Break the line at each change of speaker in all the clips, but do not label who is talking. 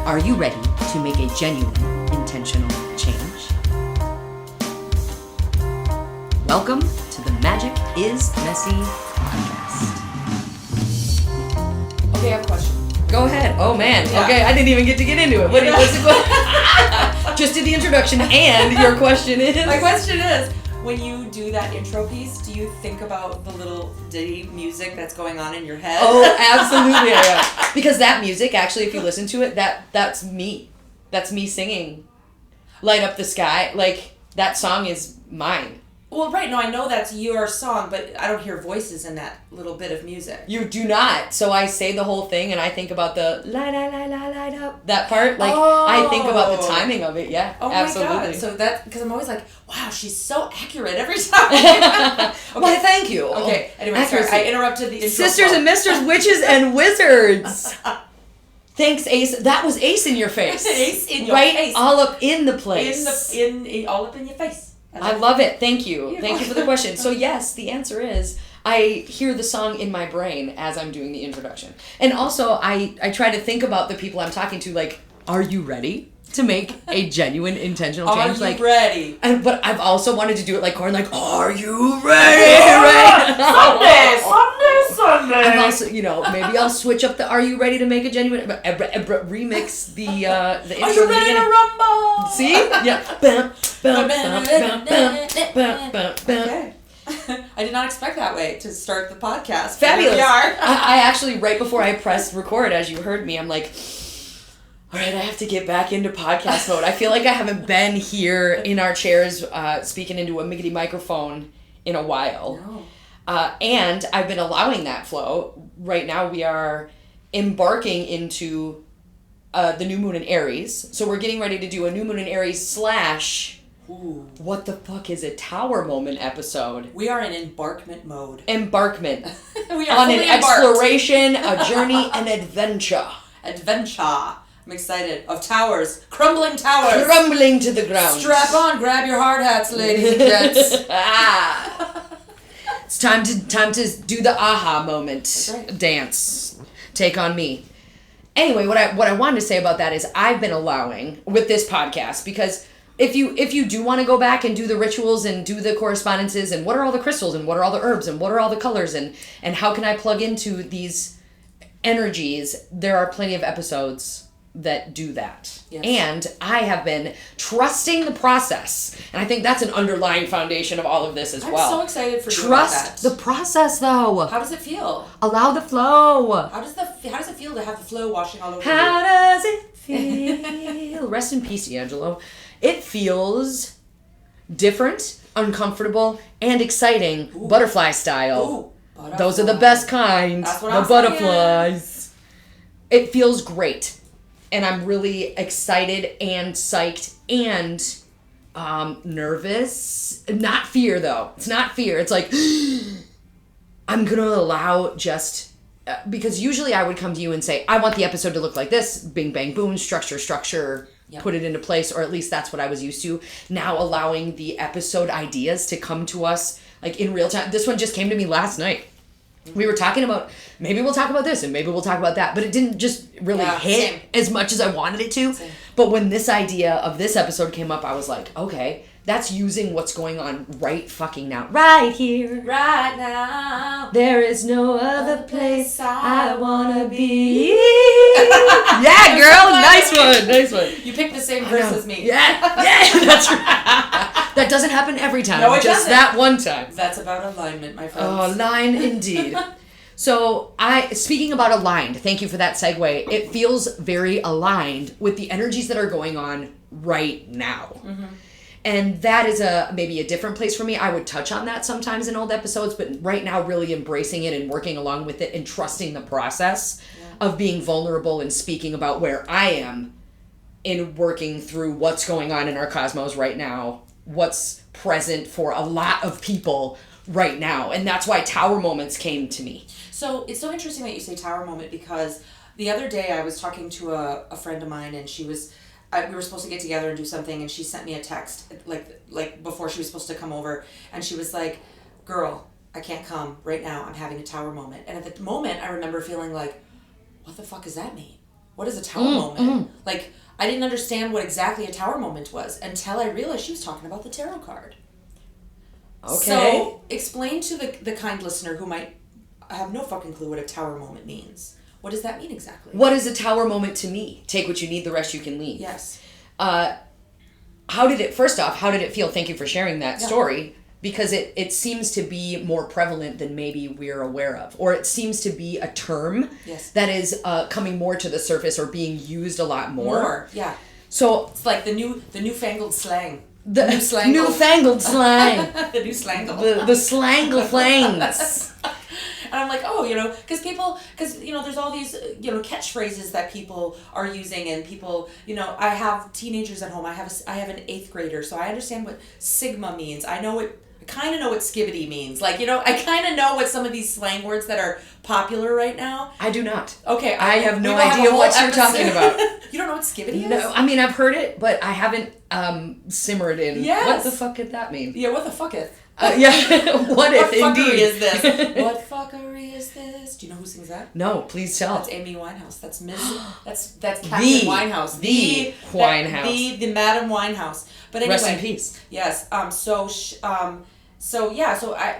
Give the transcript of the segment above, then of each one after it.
Are you ready to make a genuine, intentional change? Welcome to the Magic is Messy podcast.
Okay, I have a question.
Go ahead. Oh man.
Yeah.
Okay, I didn't even get to get into it. What's the question? Just did the introduction, and your question is?
My question is, when you do that intro piece, do you think about the little ditty music that's going on in your head?
Oh, absolutely I am. Because that music, actually, if you listen to it, that's me. That's me singing Light Up the Sky. Like, that song is mine.
Well, right, no, I know that's your song, but I don't hear voices in that little bit of music.
You do not. So I say the whole thing, and I think about the light up, that part. Like, I think about the timing of it, yeah.
Oh
absolutely.
my God. So that, because I'm always like, wow, she's so accurate every time. Okay.
Well, thank you.
Okay, anyway, sorry, I interrupted the intro.
Sisters and misters, witches and wizards. Thanks, Ace. That was Ace in your face.
Ace in your
face.
face.
All up in the place.
All up in your face.
I love it. Thank you. Thank you for the question. So yes, the answer is I hear the song in my brain as I'm doing the introduction. And also I try to think about the people I'm talking to, like, are you ready to make a genuine intentional change?
Are you ready?
But I've also wanted to do it like Corn, like, are you ready? Sunday. I'm also, maybe I'll switch up the "Are you ready to make a genuine?" remix the intro.
Are you ready to rumble?
See? Yeah.
Okay. I did not expect that way to start the podcast.
Fabulous.
We are.
I actually, right before I pressed record, as you heard me, I'm like, all right, I have to get back into podcast mode. I feel like I haven't been here in our chairs speaking into a miggity microphone in a while.
No.
And I've been allowing that flow. Right now we are embarking into the new moon in Aries. So we're getting ready to do a new moon in Aries /
Ooh.
what the fuck is a tower moment episode?
We are in embarkment mode.
Embarkment.
We are
on an
fully embarked.
exploration, a journey, an adventure.
Adventure. I'm excited. Of towers. Crumbling towers.
Crumbling to the ground.
Strap on. Grab your hard hats, ladies and gents.
It's time to do the aha moment.
That's right.
Dance. Take on me. Anyway, what I wanted to say about that is I've been allowing with this podcast, because if you do want to go back and do the rituals and do the correspondences and what are all the crystals and what are all the herbs and what are all the colors and how can I plug into these energies, there are plenty of episodes that do that.
Yes. And
I have been trusting the process. And I think that's an underlying foundation of all of this as well.
I'm so excited for you
Trust
about that.
the process, though.
How does it feel?
Allow the flow.
How does it feel to have the flow washing all over
How
you?
does it feel? Rest in peace, D'Angelo. It feels different, uncomfortable, and exciting.
Ooh.
Butterfly style.
Ooh, butterfly.
Those are the best kind.
That's what
the
I'm
butterflies. It feels great. And I'm really excited and psyched and nervous. Not fear, though. It's not fear. It's like, I'm going to allow just... because usually I would come to you and say, I want the episode to look like this. Bing, bang, boom, structure,
Yep.
Put it into place, or at least that's what I was used to. Now allowing the episode ideas to come to us like in real time. This one just came to me last night. We were talking about, maybe we'll talk about this and maybe we'll talk about that, but it didn't just really hit
same.
as much as I wanted it to.
Same.
But when this idea of this episode came up, I was like, okay, that's using what's going on right fucking now. Right here.
Right now.
There is no other place I wanna be.
Yeah,
girl, nice one.
You picked the same verse as me.
Yeah, that's right. That doesn't happen every time.
No, it
just
doesn't.
that one time.
That's about alignment, my friends.
Oh, line indeed. So, speaking about aligned, thank you for that segue. It feels very aligned with the energies that are going on right now. Mm-hmm. And that is maybe a different place for me. I would touch on that sometimes in old episodes, but right now really embracing it and working along with it and trusting the process of being vulnerable and speaking about where I am in working through what's going on in our cosmos right now, what's present for a lot of people right now. And that's why Tower Moments came to me.
So it's so interesting that you say Tower Moment, because the other day I was talking to a friend of mine, and she was... we were supposed to get together and do something, and she sent me a text like before she was supposed to come over, and she was like, girl, I can't come right now, I'm having a tower moment. And at the moment I remember feeling like, what the fuck does that mean? what is a tower moment? Like, I didn't understand what exactly a tower moment was until I realized she was talking about the tarot card. Okay. So, explain to the kind listener who might have no fucking clue what a tower moment means. What does that mean exactly?
What is a tower moment to me? Take what you need, the rest you can leave.
Yes.
First off, how did it feel? Thank you for sharing that story. Because it seems to be more prevalent than maybe we're aware of. Or it seems to be a term that is coming more to the surface or being used a lot more.
Yeah.
So
it's like the newfangled slang.
The newfangled slang.
The new slangle.
The slangle flangs.
And I'm like, because there's all these, catchphrases that people are using, and people, I have teenagers at home. I have an 8th grader, so I understand what sigma means. I kind of know what skibbity means. Like, I kind of know what some of these slang words that are popular right now.
I do not.
Okay.
I have no idea what you're talking about.
You don't know what skibbity is?
No, I mean, I've heard it, but I haven't simmered in. Yes. What the fuck could that mean?
Yeah, what the fucketh?
What if indeed?
Is this? What fuckery is this? Do you know who sings that?
No, please tell.
That's Amy Winehouse. That's Captain Winehouse.
The Winehouse.
The Madam Winehouse. But anyway.
Rest in peace.
Yes.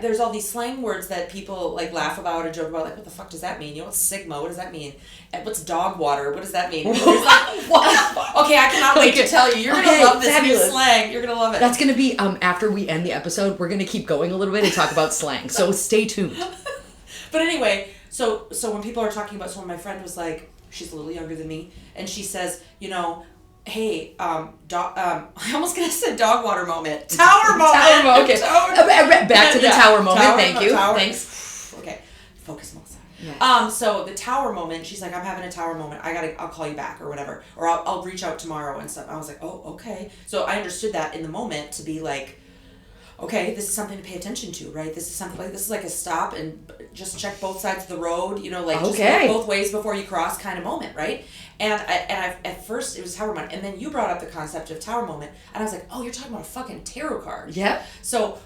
There's all these slang words that people like laugh about or joke about. Like, what the fuck does that mean? What's sigma? What does that mean? And what's dog water? What does that mean? Okay, I cannot wait to tell you. You're gonna love this new slang. You're gonna love it.
That's gonna be after we end the episode. We're gonna keep going a little bit and talk about slang. So stay tuned.
But anyway, so when people are talking about, my friend was like, she's a little younger than me, and she says, hey, I almost gonna say dog water moment. Tower moment.
Tower moment. Okay. Back to the tower moment. Thank you. Thanks.
Okay. Focus, Melissa.
Yes.
So the tower moment, she's like, I'm having a tower moment. I'll call you back or whatever. Or I'll reach out tomorrow and stuff. I was like, oh, okay. So I understood that in the moment to be like, okay, this is something to pay attention to, right? This is like a stop and just check both sides of the road, just look both ways before you cross kind of moment, right? And I at first it was tower moment, and then you brought up the concept of tower moment, and I was like, oh, you're talking about a fucking tarot card.
Yeah.
So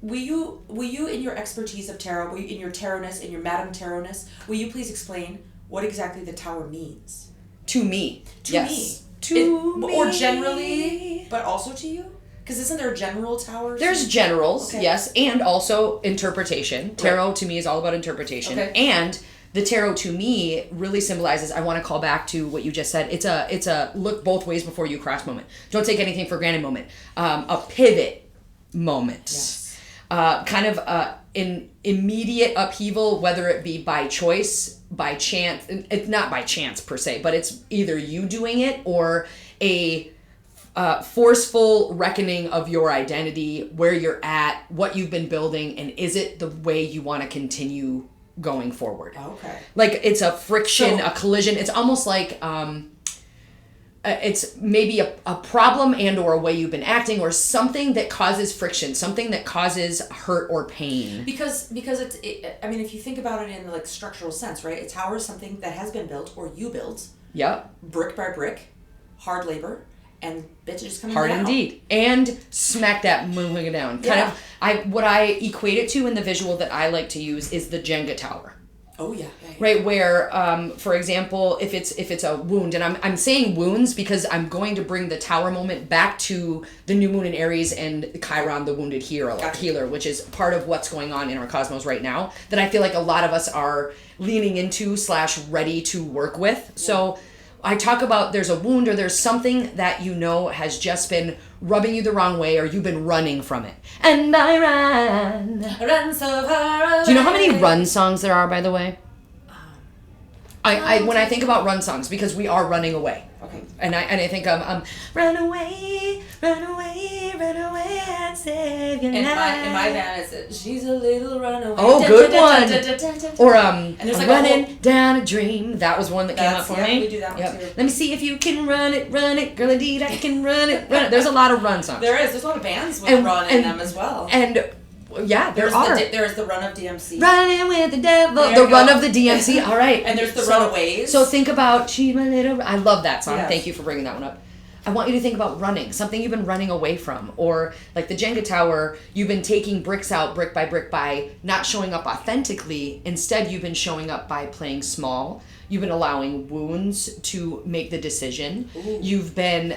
will you in your expertise of tarot, in your tarotness, in your Madam Tarotness, will you please explain what exactly the tower means?
To me.
Yes. To me. Or generally, but also to you? Because isn't there general towers?
There's generals, yes, and also interpretation. Tarot to me is all about interpretation. Okay. And the tarot to me really symbolizes, I want to call back to what you just said, it's a look both ways before you cross moment. Don't take anything for granted moment. A pivot moment.
Yes.
Kind of an immediate upheaval, whether it be by choice, by chance. It's not by chance per se, but it's either you doing it or a forceful reckoning of your identity, where you're at, what you've been building, and is it the way you want to continue going forward?
Okay.
Like, it's a friction, a collision. It's almost like it's maybe a problem and or a way you've been acting, or something that causes friction, something that causes hurt or pain.
Because if you think about it in like structural sense, right? A tower is something that has been built or you built.
Yep.
Brick by brick, hard labor. And bitches coming
hard
down.
Indeed. And smack that moving it down. What I equate it to in the visual that I like to use is the Jenga tower.
Oh yeah.
Right, where for example, if it's a wound, and I'm saying wounds because I'm going to bring the tower moment back to the new moon in Aries and Chiron, the wounded healer, which is part of what's going on in our cosmos right now that I feel like a lot of us are leaning into / ready to work with. Yeah. So I talk about there's a wound or there's something that has just been rubbing you the wrong way, or you've been running from it. And I run so far away. Do you know how many run songs there are, by the way? I when I think about run songs, because we are running away.
Okay.
And I think run away, run away, run away and save your life.
In my van it's she's a little runaway.
Oh, good one. Or and there's like running down a dream. That was one that came up for me.
We do that one too.
Let me see if you can run it, girl. Indeed, I can run it. There's a lot of run songs.
There's a lot of bands with run in them as well.
And yeah, there are.
There's the run of DMC.
Running with the devil. The run of the DMC. All right.
And there's the runaways.
So think about she's my little. I love that song. Yes. Thank you for bringing that one up. I want you to think about running, something you've been running away from, or like the Jenga tower, you've been taking bricks out brick by not showing up authentically. Instead, you've been showing up by playing small. You've been allowing wounds to make the decision. Ooh. You've been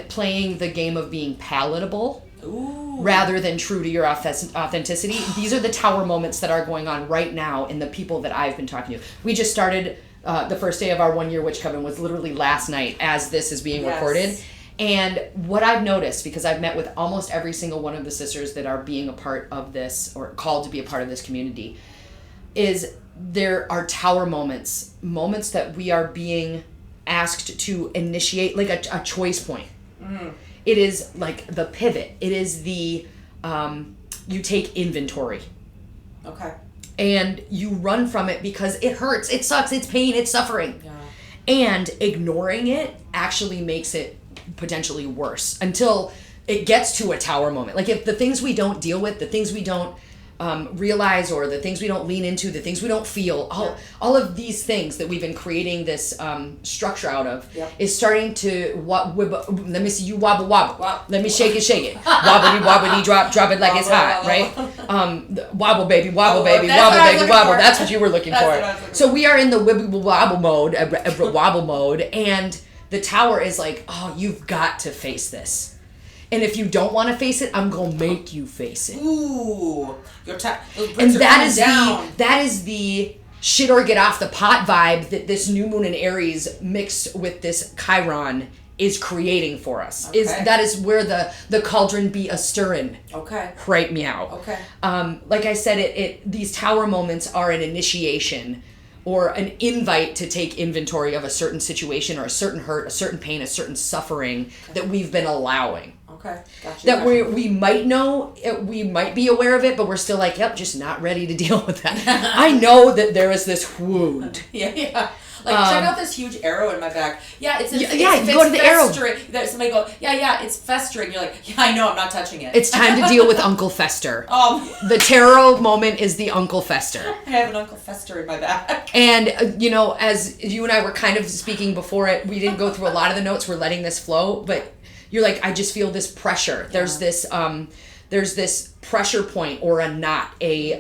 playing the game of being palatable. Ooh. Rather than true to your authenticity. These are the tower moments that are going on right now in the people that I've been talking to. We just started, the first day of our 1 year witch coven was literally last night as this is being recorded. And what I've noticed, because I've met with almost every single one of the sisters that are being a part of this or called to be a part of this community, is there are tower moments that we are being asked to initiate, like a choice point. Mm-hmm. It is like the pivot. It is the, you take inventory.
Okay.
And you run from it because it hurts, it sucks, it's pain, it's suffering. Yeah. And ignoring it actually makes it potentially worse until it gets to a tower moment. Like if the things we don't deal with, the things we don't realize, or the things we don't lean into, the things we don't feel, all of these things that we've been creating this structure out of is starting to let me see you wobble. Let me shake it. Wobbly, drop it like it's hot, right? Wobble baby, wobble. That's what you were looking for. So we are in the wobble mode, and the tower is like, oh, you've got to face this. And if you don't want to face it, I'm going to make you face it.
Ooh.
And that is the shit or get off the pot vibe that this new moon in Aries mixed with this Chiron is creating for us. Okay. That is where the cauldron be a stirring.
Okay.
Right meow.
Okay.
Like I said, these tower moments are an initiation or an invite to take inventory of a certain situation or a certain hurt, a certain pain, a certain suffering that we've been allowing.
Okay, gotcha.
That we might know, we might be aware of it, but we're still like, yep, just not ready to deal with that. I know that there is this wound.
Yeah. Like, check out this huge arrow in my back. Yeah, it's
you go to the arrow.
Somebody go, it's festering. You're like, yeah, I know, I'm not touching it.
It's time to deal with Uncle Fester. The tarot moment is the Uncle Fester.
I have an Uncle Fester in my back.
And, as you and I were kind of speaking before it, we didn't go through a lot of the notes. We're letting this flow, but you're like, I just feel this pressure. Yeah. There's this pressure point or a knot, a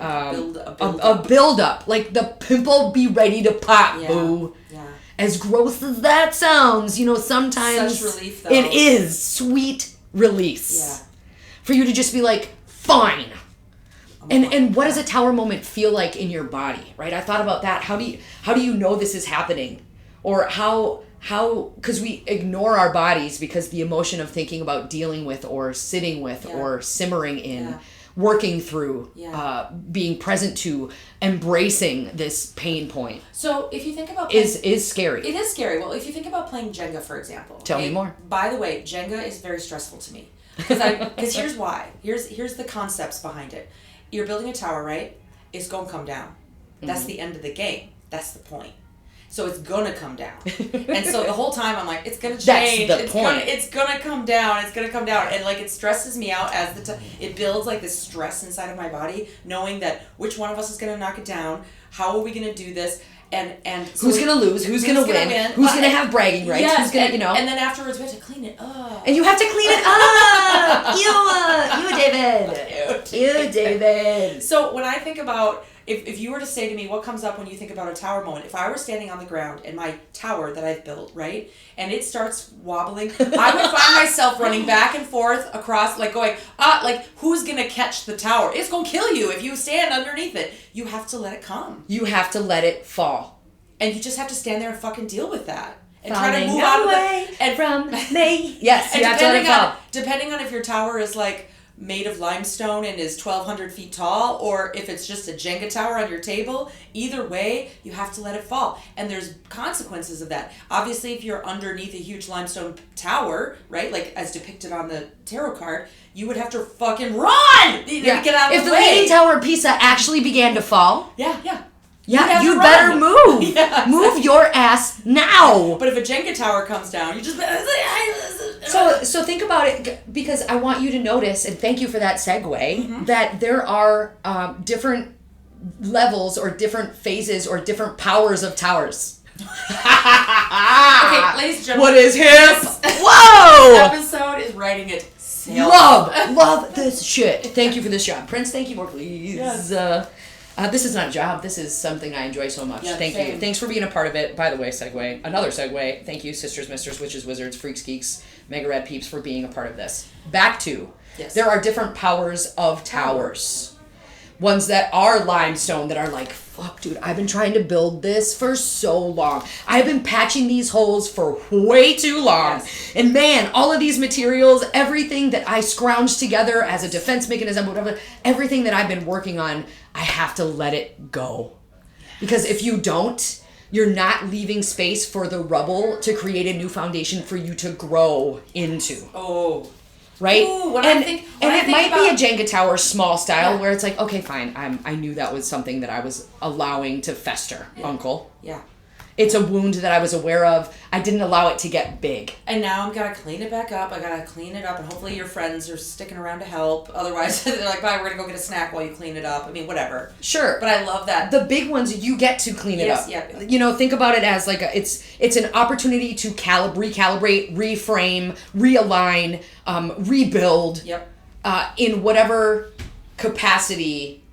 build up. Like the pimple be ready to pop, boo. Yeah. As gross as that sounds, sometimes
such relief, though.
It is sweet release. Yeah. For you to just be like, fine. And what does a tower moment feel like in your body, right? I thought about that. How do you know this is happening? Or how because we ignore our bodies because the emotion of thinking about dealing with or sitting with or simmering in, working through, being present to, embracing this pain point.
So if you think about
is scary.
It is scary. Well, if you think about playing Jenga, for example.
Tell me more.
By the way, Jenga is very stressful to me. Because here's why. Here's the concepts behind it. You're building a tower, right? It's going to come down. Mm-hmm. That's the end of the game. That's the point. So it's gonna come down, and so the whole time I'm like, it's gonna change.
That's the point.
It's gonna come down. It's gonna come down, and like it stresses me out as it builds like this stress inside of my body, knowing that which one of us is gonna knock it down. How are we gonna do this? And so
who's gonna lose? Who's gonna win? Who's gonna have bragging rights?
Yes,
who's gonna
And then afterwards we have to clean it up.
And you have to clean it up. You, David.
So when I think about. If you were to say to me, what comes up when you think about a tower moment? If I were standing on the ground in my tower that I've built, right, and it starts wobbling, I would find myself running back and forth across, like going, who's going to catch the tower? It's going to kill you if you stand underneath it. You have to let it come.
You have to let it fall.
And you just have to stand there and fucking deal with that. And try to move out of it.
And from me. Yes, you have to let it fall.
Depending on if your tower is like, made of limestone and is 1,200 feet tall, or if it's just a Jenga tower on your table, either way, you have to let it fall. And there's consequences of that. Obviously, if you're underneath a huge limestone tower, right, like as depicted on the tarot card, you would have to fucking run to get out of the way.
If the Leaning Tower of Pisa actually began to fall...
Yeah,
you better move. Yeah, exactly. Move your ass now.
But if a Jenga tower comes down, you just...
So think about it, because I want you to notice, and thank you for that segue, that there are different levels or different phases or different powers of towers.
Okay, ladies and gentlemen.
What is hip? Whoa!
This episode is writing it.
Love this shit. Thank you for this shot. Prince, thank you more, please. Yes. This is not a job. This is something I enjoy so much.
Yeah,
Thank
same.
you. Thanks for being a part of it. By the way, another segue. Thank you, sisters, misters, witches, wizards, freaks, geeks, mega rad peeps for being a part of this. Back to, there are different powers of towers. Ones that are limestone that are like, fuck, dude, I've been trying to build this for so long. I've been patching these holes for way too long. Yes. And man, all of these materials, everything that I scrounged together as a defense mechanism, whatever, everything that I've been working on, I have to let it go. Because if you don't, you're not leaving space for the rubble to create a new foundation for you to grow into.
Oh,
right?
Ooh,
it might be a Jenga tower small style where it's like, okay, fine, I knew that was something that I was allowing to fester, uncle.
Yeah.
It's a wound that I was aware of. I didn't allow it to get big.
And now I've got to clean it back up. I got to clean it up, and hopefully your friends are sticking around to help. Otherwise, they're like, bye, we're going to go get a snack while you clean it up. I mean, whatever.
Sure.
But I love that.
The big ones, you get to clean it up.
Yeah.
You know, think about it as like, it's an opportunity to recalibrate, reframe, realign, rebuild.
Yep.
In whatever capacity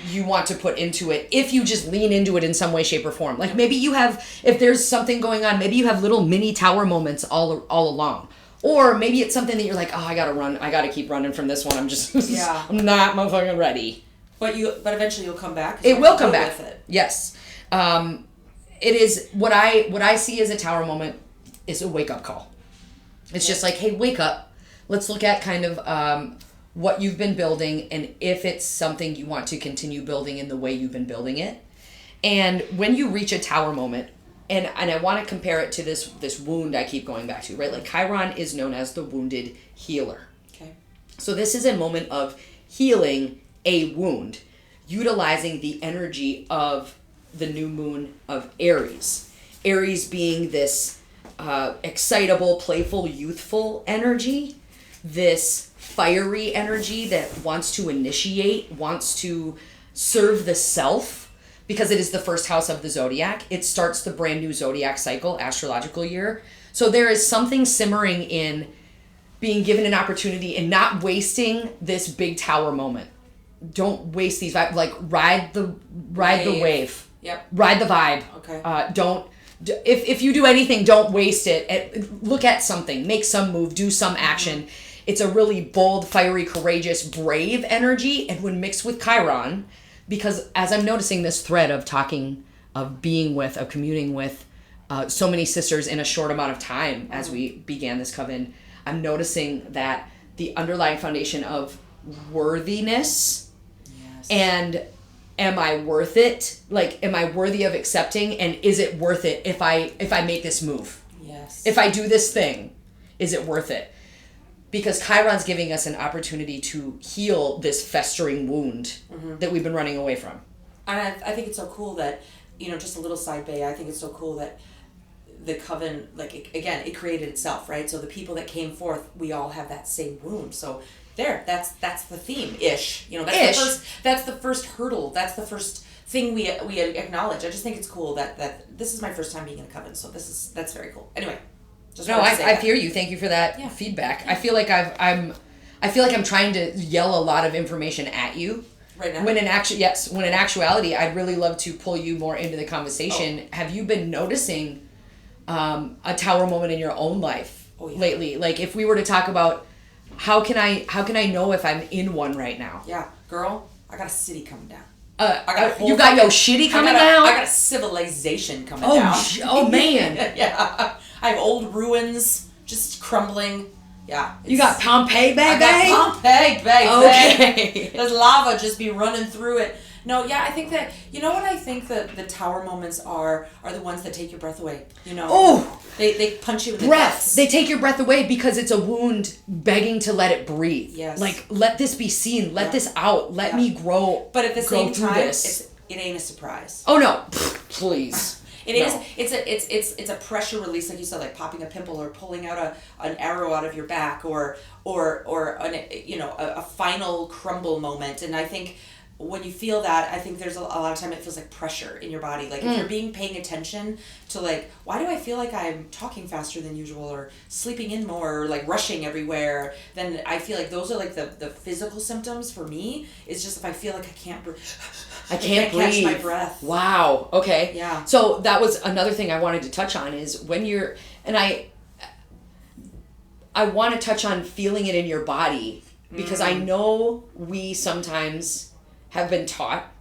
you want to put into it, if you just lean into it in some way, shape, or form. Like maybe you have, if there's something going on, maybe you have little mini tower moments all along. Or maybe it's something that you're like, oh, I gotta keep running from this one. I'm just, I'm not motherfucking ready.
But eventually you'll come back.
It will come back. With it. Yes. It is, what I see as a tower moment is a wake up call. It's just like, hey, wake up. Let's look at kind of, what you've been building and if it's something you want to continue building in the way you've been building it. And when you reach a tower moment, and I want to compare it to this wound I keep going back to, right? Like Chiron is known as the wounded healer.
Okay.
So this is a moment of healing a wound, utilizing the energy of the new moon of Aries. Aries being this excitable, playful, youthful energy, this fiery energy that wants to initiate, wants to serve the self, because it is the first house of the zodiac. It starts the brand new zodiac cycle, astrological year. So there is something simmering in being given an opportunity and not wasting this big tower moment. Don't waste these vibes. Like ride the wave.
Yep.
Ride the vibe.
Okay.
If you do anything, don't waste it. Look at something, make some move, do some action. It's a really bold, fiery, courageous, brave energy. And when mixed with Chiron, because as I'm noticing this thread of talking, of being with, of communing with so many sisters in a short amount of time as we began this coven, I'm noticing that the underlying foundation of worthiness and am I worth it? Like, am I worthy of accepting? And is it worth it if I make this move?
Yes.
If I do this thing, is it worth it? Because Chiron's giving us an opportunity to heal this festering wound that we've been running away from.
And I think it's so cool that, just a little side bay, I think it's so cool that the coven, it created itself, right? So the people that came forth, we all have that same wound. So that's the theme-ish. That's the first hurdle. That's the first thing we acknowledge. I just think it's cool that this is my first time being in a coven. So that's very cool. Anyway.
I hear you. Thank you for that feedback. Yeah. I feel like I'm trying to yell a lot of information at you
right now.
When in actuality, I'd really love to pull you more into the conversation. Oh. Have you been noticing a tower moment in your own life lately? Like if we were to talk about how can I know if I'm in one right now?
Yeah, girl, I got a city coming down.
You got your shitty coming down?
I got a civilization coming down.
Oh man.
Yeah. I have old ruins just crumbling. Yeah.
You got Pompeii, baby?
I got Pompeii, baby.
Okay.
There's lava just be running through it. No, yeah, I think that, what I think that the tower moments are the ones that take your breath away,
Oh!
They punch you in the
breath.
guts.
They take your breath away because it's a wound begging to let it breathe.
Yes.
Like, let this be seen. Let this out. Let me grow.
But at the same time, it ain't a surprise.
Oh, no. Please.
It is. It's a pressure release, like you said, like popping a pimple or pulling out an arrow out of your back or a final crumble moment. And I think when you feel that, I think there's a lot of time it feels like pressure in your body. Like if you're paying attention to like, why do I feel like I'm talking faster than usual or sleeping in more or like rushing everywhere, then I feel like those are like the physical symptoms for me. It's just if I feel like I can't breathe.
I can't breathe.
Catch my breath.
Wow. Okay.
Yeah.
So that was another thing I wanted to touch on is when you're, and I want to touch on feeling it in your body because I know we sometimes have been taught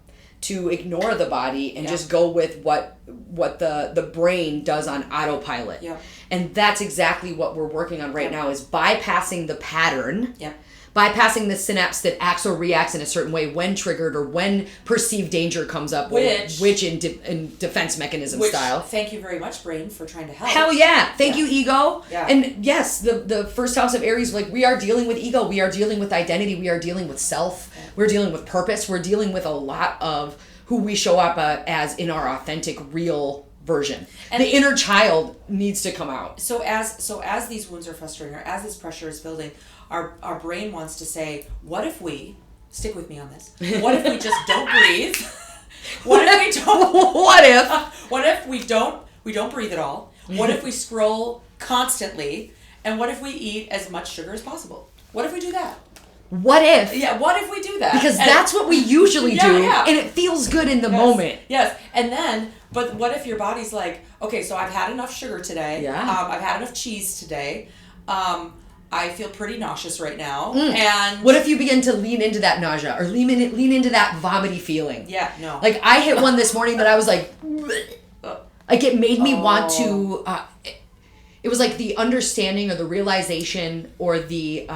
to ignore the body and just go with what the brain does on autopilot.
Yeah.
And that's exactly what we're working on right now is bypassing the pattern.
Yeah.
Bypassing the synapse that acts or reacts in a certain way when triggered or when perceived danger comes up, which in defense mechanism style.
Thank you very much, brain, for trying to help.
Hell yeah. Thank you, ego.
Yeah.
And yes, the first house of Aries, like we are dealing with ego. We are dealing with identity. We are dealing with self. Yeah. We're dealing with purpose. We're dealing with a lot of who we show up as in our authentic, real version. And the inner child needs to come out.
So as these wounds are festering or as this pressure is building, our brain wants to say, what if we, stick with me on this, what if we just don't breathe? What if we don't? What if we don't breathe at all? What if we scroll constantly? And what if we eat as much sugar as possible? What if we do that?
What if?
Yeah, what if we do that?
Because that's what we usually do, and it feels good in the moment.
Yes, and then, but what if your body's like, okay, so I've had enough sugar today.
Yeah.
I've had enough cheese today. I feel pretty nauseous right now. And
what if you begin to lean into that nausea or lean into that vomity feeling?
Yeah, no.
Like I hit one this morning that I was like it made me want to. It was like the understanding or the realization or the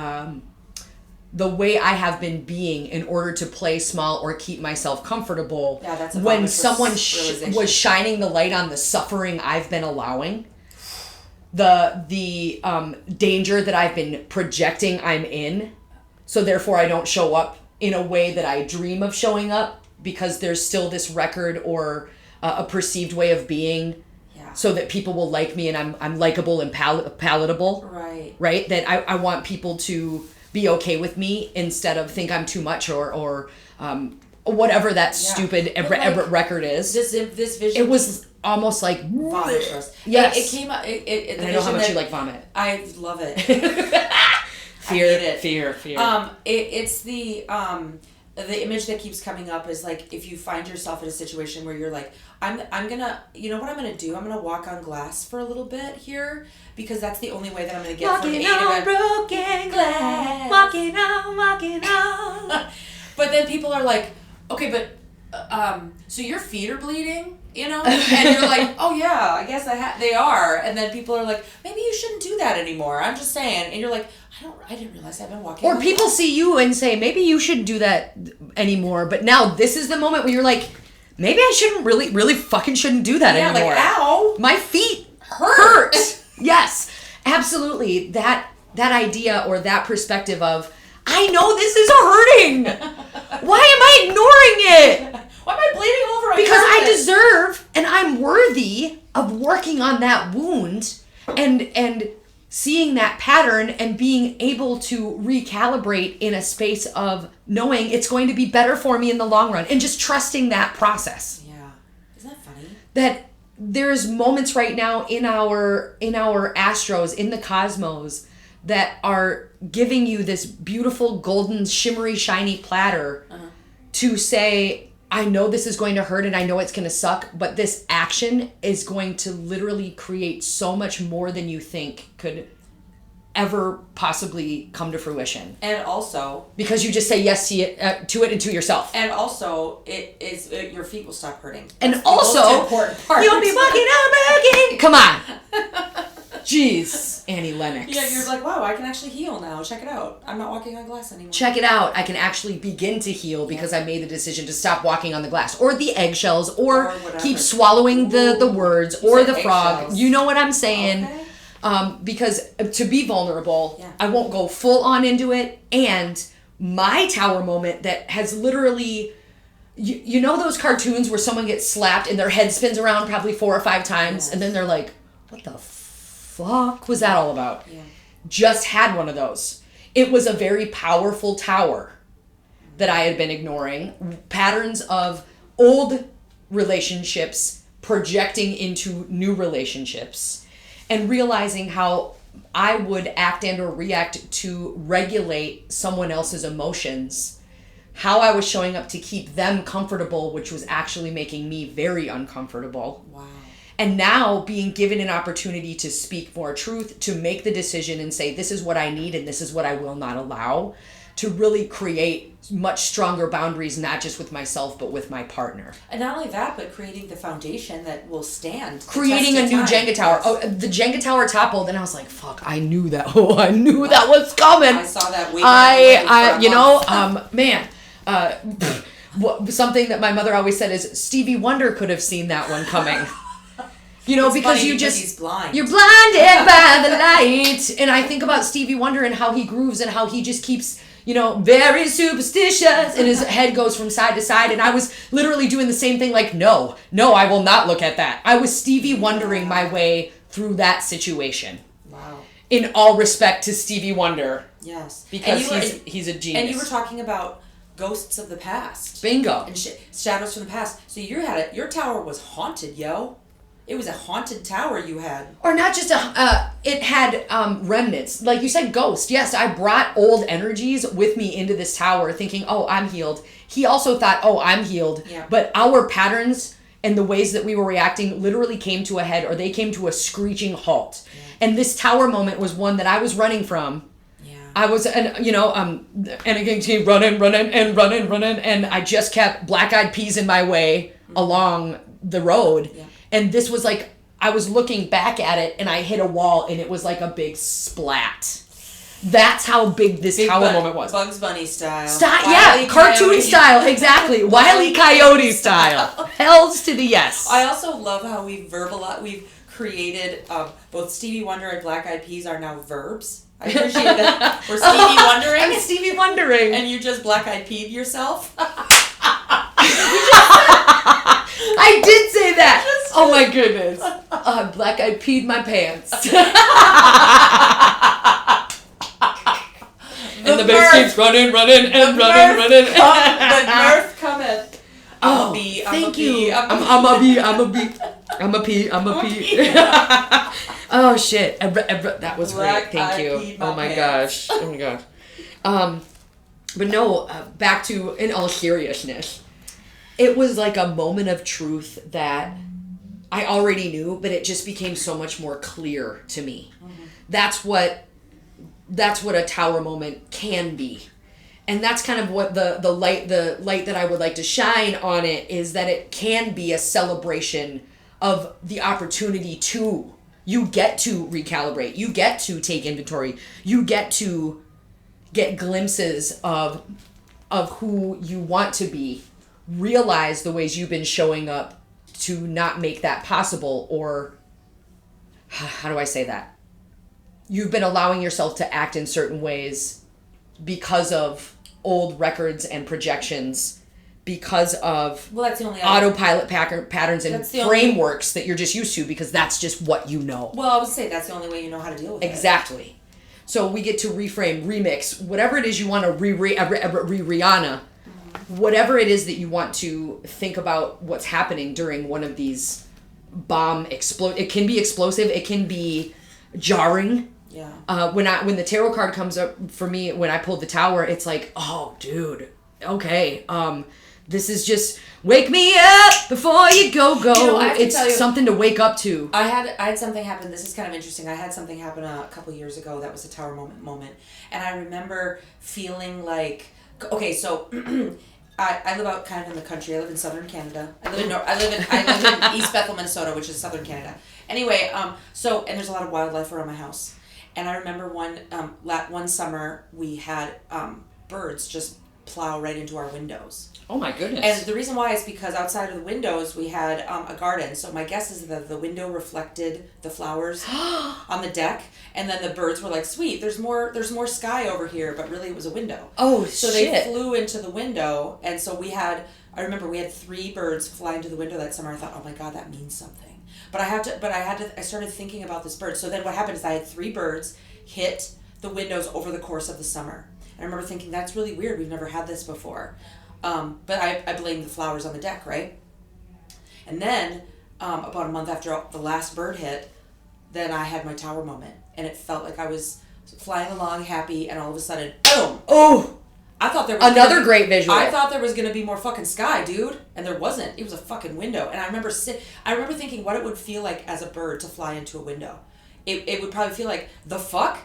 way I have been being in order to play small or keep myself comfortable.
Yeah, that's a
when someone was shining the light on the suffering I've been allowing. The danger that I've been projecting I'm in, so therefore I don't show up in a way that I dream of showing up because there's still this record or a perceived way of being, so that people will like me and I'm likable and palatable. Right. That I want people to be okay with me instead of think I'm too much or whatever that stupid record is.
This vision.
It was almost like
vomit trust.
Yes.
It came up.
And I know how much you like vomit.
I love it.
Fear.
It's the image that keeps coming up is like if you find yourself in a situation where you're like, I'm gonna, you know what I'm gonna do? I'm gonna walk on glass for a little bit here because that's the only way that I'm gonna get from A to B.
Walking on broken glass. Walking on.
But then people are like, okay, but so your feet are bleeding, you know? And you're like, oh yeah, I guess they are. And then people are like, maybe you shouldn't do that anymore. I'm just saying. And you're like, I didn't realize I've been walking.
Or people see you and say, maybe you shouldn't do that anymore. But now this is the moment where you're like, maybe I shouldn't really fucking shouldn't do that anymore.
Like, ow.
My feet hurt. Yes, absolutely. That idea or that perspective of, I know this is hurting. Why am I ignoring it?
Why am I bleeding over?
Because I deserve and I'm worthy of working on that wound and seeing that pattern and being able to recalibrate in a space of knowing it's going to be better for me in the long run and just trusting that process.
Yeah. Isn't that funny?
That there's moments right now in our astros, in the cosmos, that are giving you this beautiful, golden, shimmery, shiny platter to say, I know this is going to hurt and I know it's going to suck, but this action is going to literally create so much more than you think could ever possibly come to fruition.
And also,
because you just say yes to it and to yourself.
And also, your feet will stop hurting.
That's the most important part. You'll be walking on again. Come on. Jeez, Annie Lennox.
Yeah, you're like, wow, I can actually heal now. Check it out. I'm not walking on glass anymore.
Check it out. I can actually begin to heal because I made the decision to stop walking on the glass or the eggshells or keep swallowing the words or the frog. Eggshells. You know what I'm saying? Okay. Because to be vulnerable, I won't go full on into it. And my tower moment that has literally, you know those cartoons where someone gets slapped and their head spins around probably 4 or 5 times and then they're like, what the fuck was that all about? Yeah. Just had one of those. It was a very powerful tower that I had been ignoring, patterns of old relationships projecting into new relationships, and realizing how I would act and or react to regulate someone else's emotions, how I was showing up to keep them comfortable, which was actually making me very uncomfortable.
Wow.
And now being given an opportunity to speak more truth, to make the decision and say, this is what I need and this is what I will not allow, to really create much stronger boundaries, not just with myself, but with my partner.
And not only that, but creating the foundation that will stand.
Creating a new Jenga tower. Oh, the Jenga tower toppled, and I was like, "Fuck! I knew that. Oh, I knew that was coming."
I saw that.
Something that my mother always said is Stevie Wonder could have seen that one coming. Because
he's blind.
You're blinded by the light. And I think about Stevie Wonder and how he grooves and how he just keeps, very superstitious, and his head goes from side to side. And I was literally doing the same thing, like, no, I will not look at that. I was Stevie Wondering my way through that situation.
Wow.
In all respect to Stevie Wonder.
Yes.
Because he's a genius.
And you were talking about ghosts of the past.
Bingo.
And shadows from the past. So your tower was haunted, yo. It was a haunted tower you had.
Or not just it had remnants. Like you said, ghost. Yes, I brought old energies with me into this tower thinking, oh, I'm healed. He also thought, oh, I'm healed.
Yeah.
But our patterns and the ways that we were reacting literally came to a head, or they came to a screeching halt. Yeah. And this tower moment was one that I was running from.
Yeah.
I was, and again, keep running, and I just kept black-eyed peas in my way along the road. Yeah. And this was like, I was looking back at it and I hit a wall and it was like a big splat. That's how big this tower moment was.
Bugs Bunny style.
Cartoon style, exactly. Wile E. Coyote style. Hells to the yes.
I also love how we've created, both Stevie Wonder and Black Eyed Peas are now verbs. I appreciate that. We're Stevie Wondering.
I'm Stevie Wondering.
And you just Black Eyed Pea'd yourself.
I did say that. Oh my goodness. Black Eyed Pea'd my pants. And the bass keeps running. The
nerf cometh.
Thank you. I'm a pea. Oh shit. That was great. Thank you. Oh my gosh. But no, back to, in all seriousness, it was like a moment of truth that I already knew, but it just became so much more clear to me. Mm-hmm. That's what a tower moment can be. And that's kind of what the light that I would like to shine on it is, that it can be a celebration of the opportunity to, you get to recalibrate, you get to take inventory, you get to get glimpses of who you want to be, realize the ways you've been showing up to not make that possible, or how do I say that? You've been allowing yourself to act in certain ways because of old records and projections, because of
that's the only
autopilot patterns and frameworks that you're just used to, because that's just what you know.
Well, I would say that's the only way you know how to deal with it.
Exactly. So we get to reframe, remix, whatever it is you want to Rihanna, whatever it is that you want to think about what's happening during one of these bomb explode. It can be explosive. It can be jarring.
Yeah.
When the tarot card comes up for me, when I pulled the tower, it's like, oh, dude, okay. This is just wake me up before you go. It's something to wake up to.
I had something happen. This is kind of interesting. I had something happen a couple years ago that was a tower moment, and I remember feeling like, okay, so I live out kind of in the country. I live in southern Canada. I live in East Bethel, Minnesota, which is southern Canada. Anyway, and there's a lot of wildlife around my house. And I remember one summer we had birds just plow right into our windows.
Oh my goodness.
And the reason why is because outside of the windows we had a garden. So my guess is that the window reflected the flowers on the deck, and then the birds were like, "Sweet, there's more sky over here," but really it was a window.
Oh,
so
shit.
They flew into the window, and so I remember we had 3 birds fly into the window that summer. I thought, "Oh my God, that means something." I started thinking about this bird. So then what happened is I had 3 birds hit the windows over the course of the summer. And I remember thinking, that's really weird. We've never had this before. But I blamed the flowers on the deck, right? And then about a month after the last bird hit, then I had my tower moment. And it felt like I was flying along happy, and all of a sudden, boom!
Oh!
I thought there was
another great visual.
I thought there was gonna be more fucking sky, dude, and there wasn't. It was a fucking window, and I remember thinking what it would feel like as a bird to fly into a window. It would probably feel like, the fuck?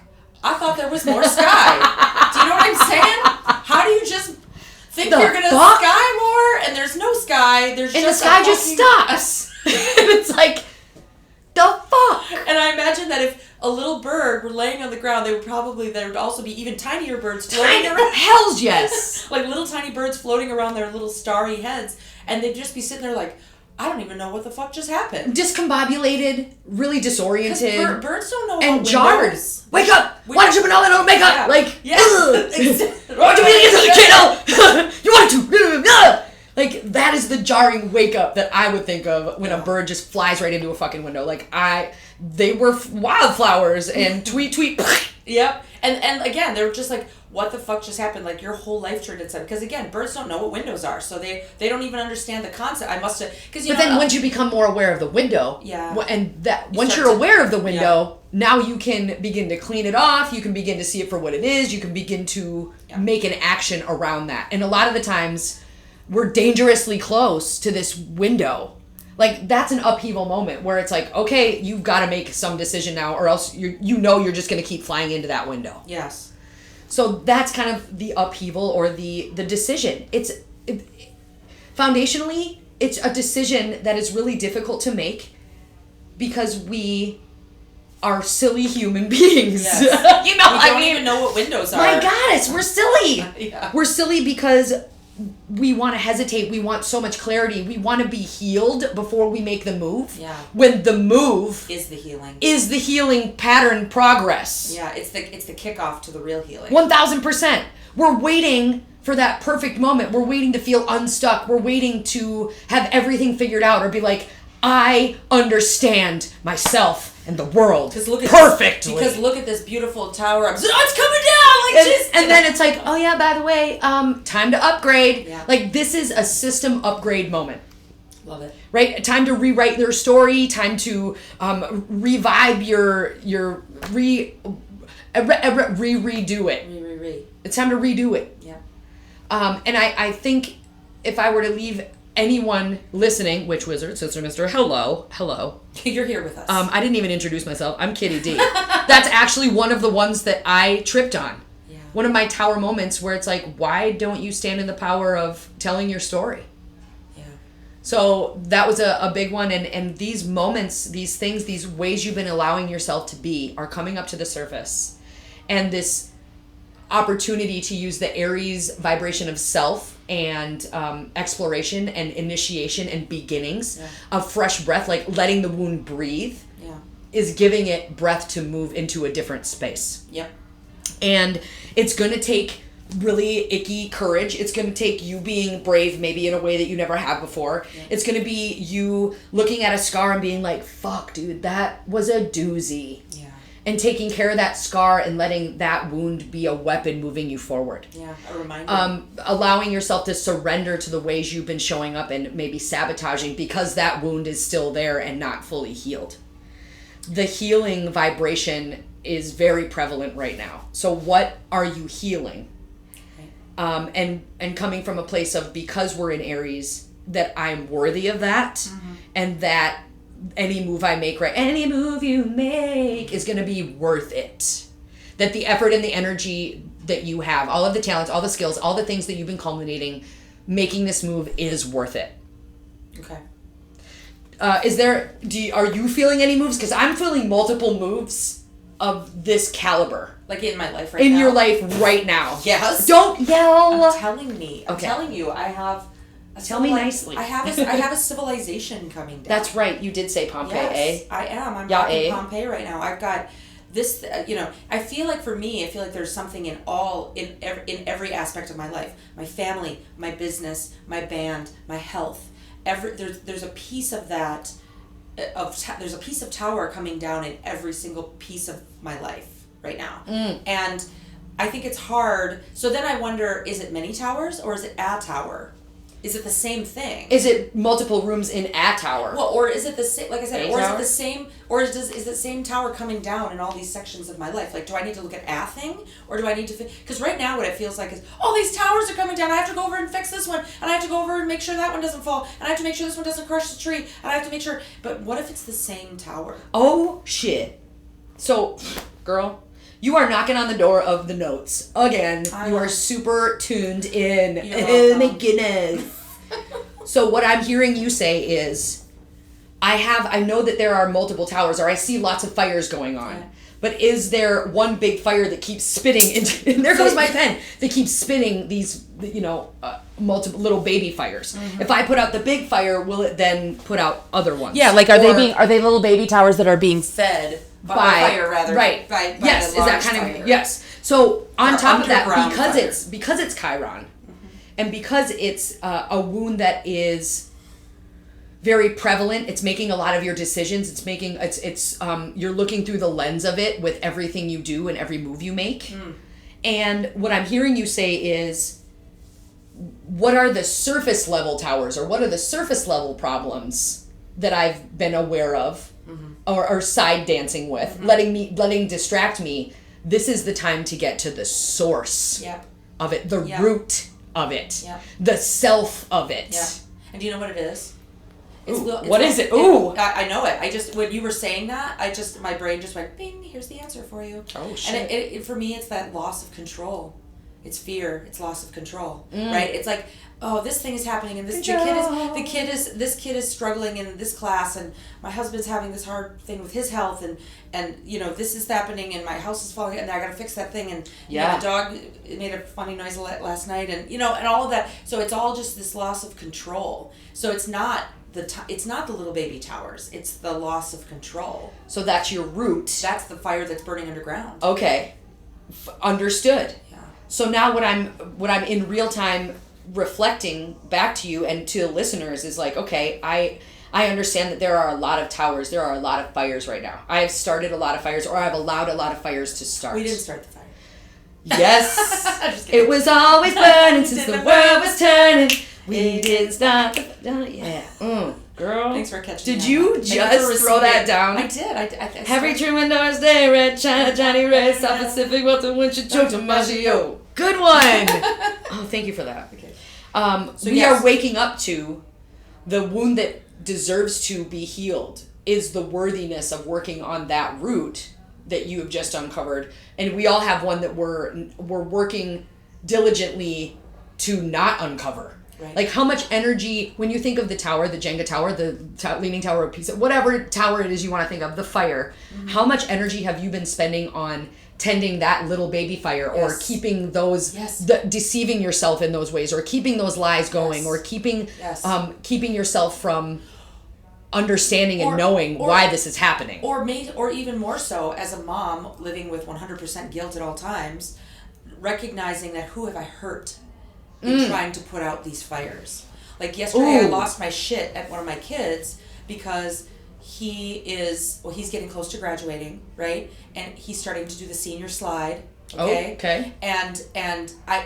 I thought there was more sky. Do you know what I'm saying? How do you just think you're gonna sky more, and there's no sky? There's
and
just
the sky just stops. And it's like, the fuck?
And I imagine that if a little bird were laying on the ground, there would also be even tinier birds floating around.
Hells yes.
Like little tiny birds floating around their little starry heads, and they'd just be sitting there like, I don't even know what the fuck just happened.
Discombobulated, really disoriented.
Birds don't know.
And jarred. Wake up! Why don't you put all that on makeup?
Yeah.
Like,
Exactly.
why don't you be kiddo? You wanted to. Like, that is the jarring wake up that I would think of when a bird just flies right into a fucking window. Like, they were wildflowers and tweet.
Yep. And again, they were just like, what the fuck just happened? Like, your whole life turned inside. Because again, birds don't know what windows are, so they don't even understand the concept. I must have, because
But then once you become more aware of the window, and that once you're aware of the window, now you can begin to clean it off. You can begin to see it for what it is. You can begin to make an action around that. And a lot of the times, we're dangerously close to this window. Like, that's an upheaval moment where it's like, okay, you've got to make some decision now, or else you're just going to keep flying into that window.
Yes.
So that's kind of the upheaval or the decision. Foundationally, it's a decision that is really difficult to make because we are silly human beings.
Yes.
You know,
we don't even know what windows are.
My goddess, we're silly.
Yeah.
We're silly because we want to hesitate. We want so much clarity. We want to be healed before we make the move.
Yeah.
When the move
is the healing.
Is the healing pattern progress.
Yeah, it's the kickoff to the real healing.
1000%. We're waiting for that perfect moment. We're waiting to feel unstuck. We're waiting to have everything figured out or be like, I understand myself and the world perfectly.
Because look at this beautiful tower. It's coming down.
And then it's like, oh yeah, by the way, time to upgrade.
Yeah.
Like, this is a system upgrade moment.
Love it.
Right? Time to rewrite your story. Time to revive redo it. It's time to redo it.
Yeah.
And I think if I were to leave anyone listening, Witch Wizard, Sister Mister, hello.
You're here with us.
I didn't even introduce myself. I'm Kitty D. That's actually one of the ones that I tripped on.
Yeah.
One of my tower moments where it's like, why don't you stand in the power of telling your story?
Yeah.
So that was a big one. And these moments, these things, these ways you've been allowing yourself to be are coming up to the surface. And this opportunity to use the Aries vibration of self and exploration and initiation and beginnings of fresh breath, like letting the wound breathe, is giving it breath to move into a different space.
Yep.
And it's going to take really icky courage. It's going to take you being brave, maybe in a way that you never have before. Yep. It's going to be you looking at a scar and being like, fuck, dude, that was a doozy. Yeah. And taking care of that scar and letting that wound be a weapon moving you forward.
Yeah, a reminder.
Allowing yourself to surrender to the ways you've been showing up and maybe sabotaging because that wound is still there and not fully healed. The healing vibration is very prevalent right now. So what are you healing? Okay. And coming from a place of, because we're in Aries, that I'm worthy of that, and that any move I make, any move you make is going to be worth it. That the effort and the energy that you have, all of the talents, all the skills, all the things that you've been culminating, making this move is worth it.
Okay.
Are you feeling any moves? Because I'm feeling multiple moves of this caliber.
Like in my life right now?
In your life right now.
Yes.
Don't yell.
I'm telling you, I have...
Tell me nicely.
I have a civilization coming down.
That's right. You did say Pompeii,
yes, I am. I'm in Pompeii right now. I've got this, I feel like for me, there's something in every aspect of my life. My family, my business, my band, my health. There's a piece of that, there's a piece of tower coming down in every single piece of my life right now. And I think it's hard. So then I wonder, is it many towers or is it a tower? Is it the same thing?
Is it multiple rooms in a tower?
Well, or is it the same, like I said,
A
or
tower?
is it the same, or is the same tower coming down in all these sections of my life? Like, do I need to look at a thing, or do I need to, because right now what it feels like is, oh, these towers are coming down, I have to go over and fix this one, and I have to go over and make sure that one doesn't fall, and I have to make sure this one doesn't crush the tree, and I have to make sure, but what if it's the same tower?
Oh, shit. So, girl, you are knocking on the door of the notes. Again, you are super tuned in. Oh my goodness. So what I'm hearing you say is, I know that there are multiple towers, or I see lots of fires going on. Yeah. But is there one big fire that keeps spitting into, and there goes my pen, that keeps spinning these, multiple little baby fires. Mm-hmm. If I put out the big fire, will it then put out other ones?
Yeah, like are they little baby towers that are being fed by fire rather?
Right.
By
yes, is that kind
fire.
of, yes. So on top of that,
fire.
because it's Chiron, and because it's a wound that is very prevalent, it's making a lot of your decisions. It's you're looking through the lens of it with everything you do and every move you make. Mm. And what I'm hearing you say is, what are the surface level towers, or what are the surface level problems that I've been aware of, or side dancing with, letting distract me? This is the time to get to the source of it, the root of it, the self of it.
Yeah. And do you know what it is?
What is it? Ooh.
I know it. When you were saying that, my brain just went, bing, here's the answer for you.
Oh, shit.
And it for me, it's that loss of control. It's fear. It's loss of control, right? It's like, oh, this thing is happening, and this kid is struggling in this class, and my husband's having this hard thing with his health, and this is happening, and my house is falling, and I gotta fix that thing, and the dog made a funny noise last night, and and all of that. So it's all just this loss of control. So it's not it's not the little baby towers. It's the loss of control.
So that's your root.
That's the fire that's burning underground.
Okay, understood. So now what I'm in real time reflecting back to you and to the listeners is like, okay, I understand that there are a lot of towers, there are a lot of fires right now. I have started a lot of fires, or I've allowed a lot of fires to start.
We didn't start the fire.
Yes. It was always burning since the world was turning. We didn't stop. Yeah. Girl.
Thanks for catching me.
Did you just throw that down?
I did. I
Heavy Truman Doris Day, Red China, Johnny Ray, South Pacific, Walter Winchell, Joe Tomaggio. Good one. Oh, thank you for that.
Okay.
We are waking up to the wound that deserves to be healed is the worthiness of working on that root that you have just uncovered. And we all have one that we're working diligently to not uncover. Right. Like how much energy, when you think of the tower, the Jenga tower, the leaning tower of Pisa, whatever tower it is you want to think of, the fire, how much energy have you been spending on tending that little baby fire, or keeping those, deceiving yourself in those ways, or keeping those lies going, or keeping yourself from understanding and knowing why this is happening.
Or even more so, as a mom living with 100% guilt at all times, recognizing that who have I hurt in trying to put out these fires. Like yesterday I lost my shit at one of my kids because he's getting close to graduating, right? And he's starting to do the senior slide. Okay.
Oh, okay.
And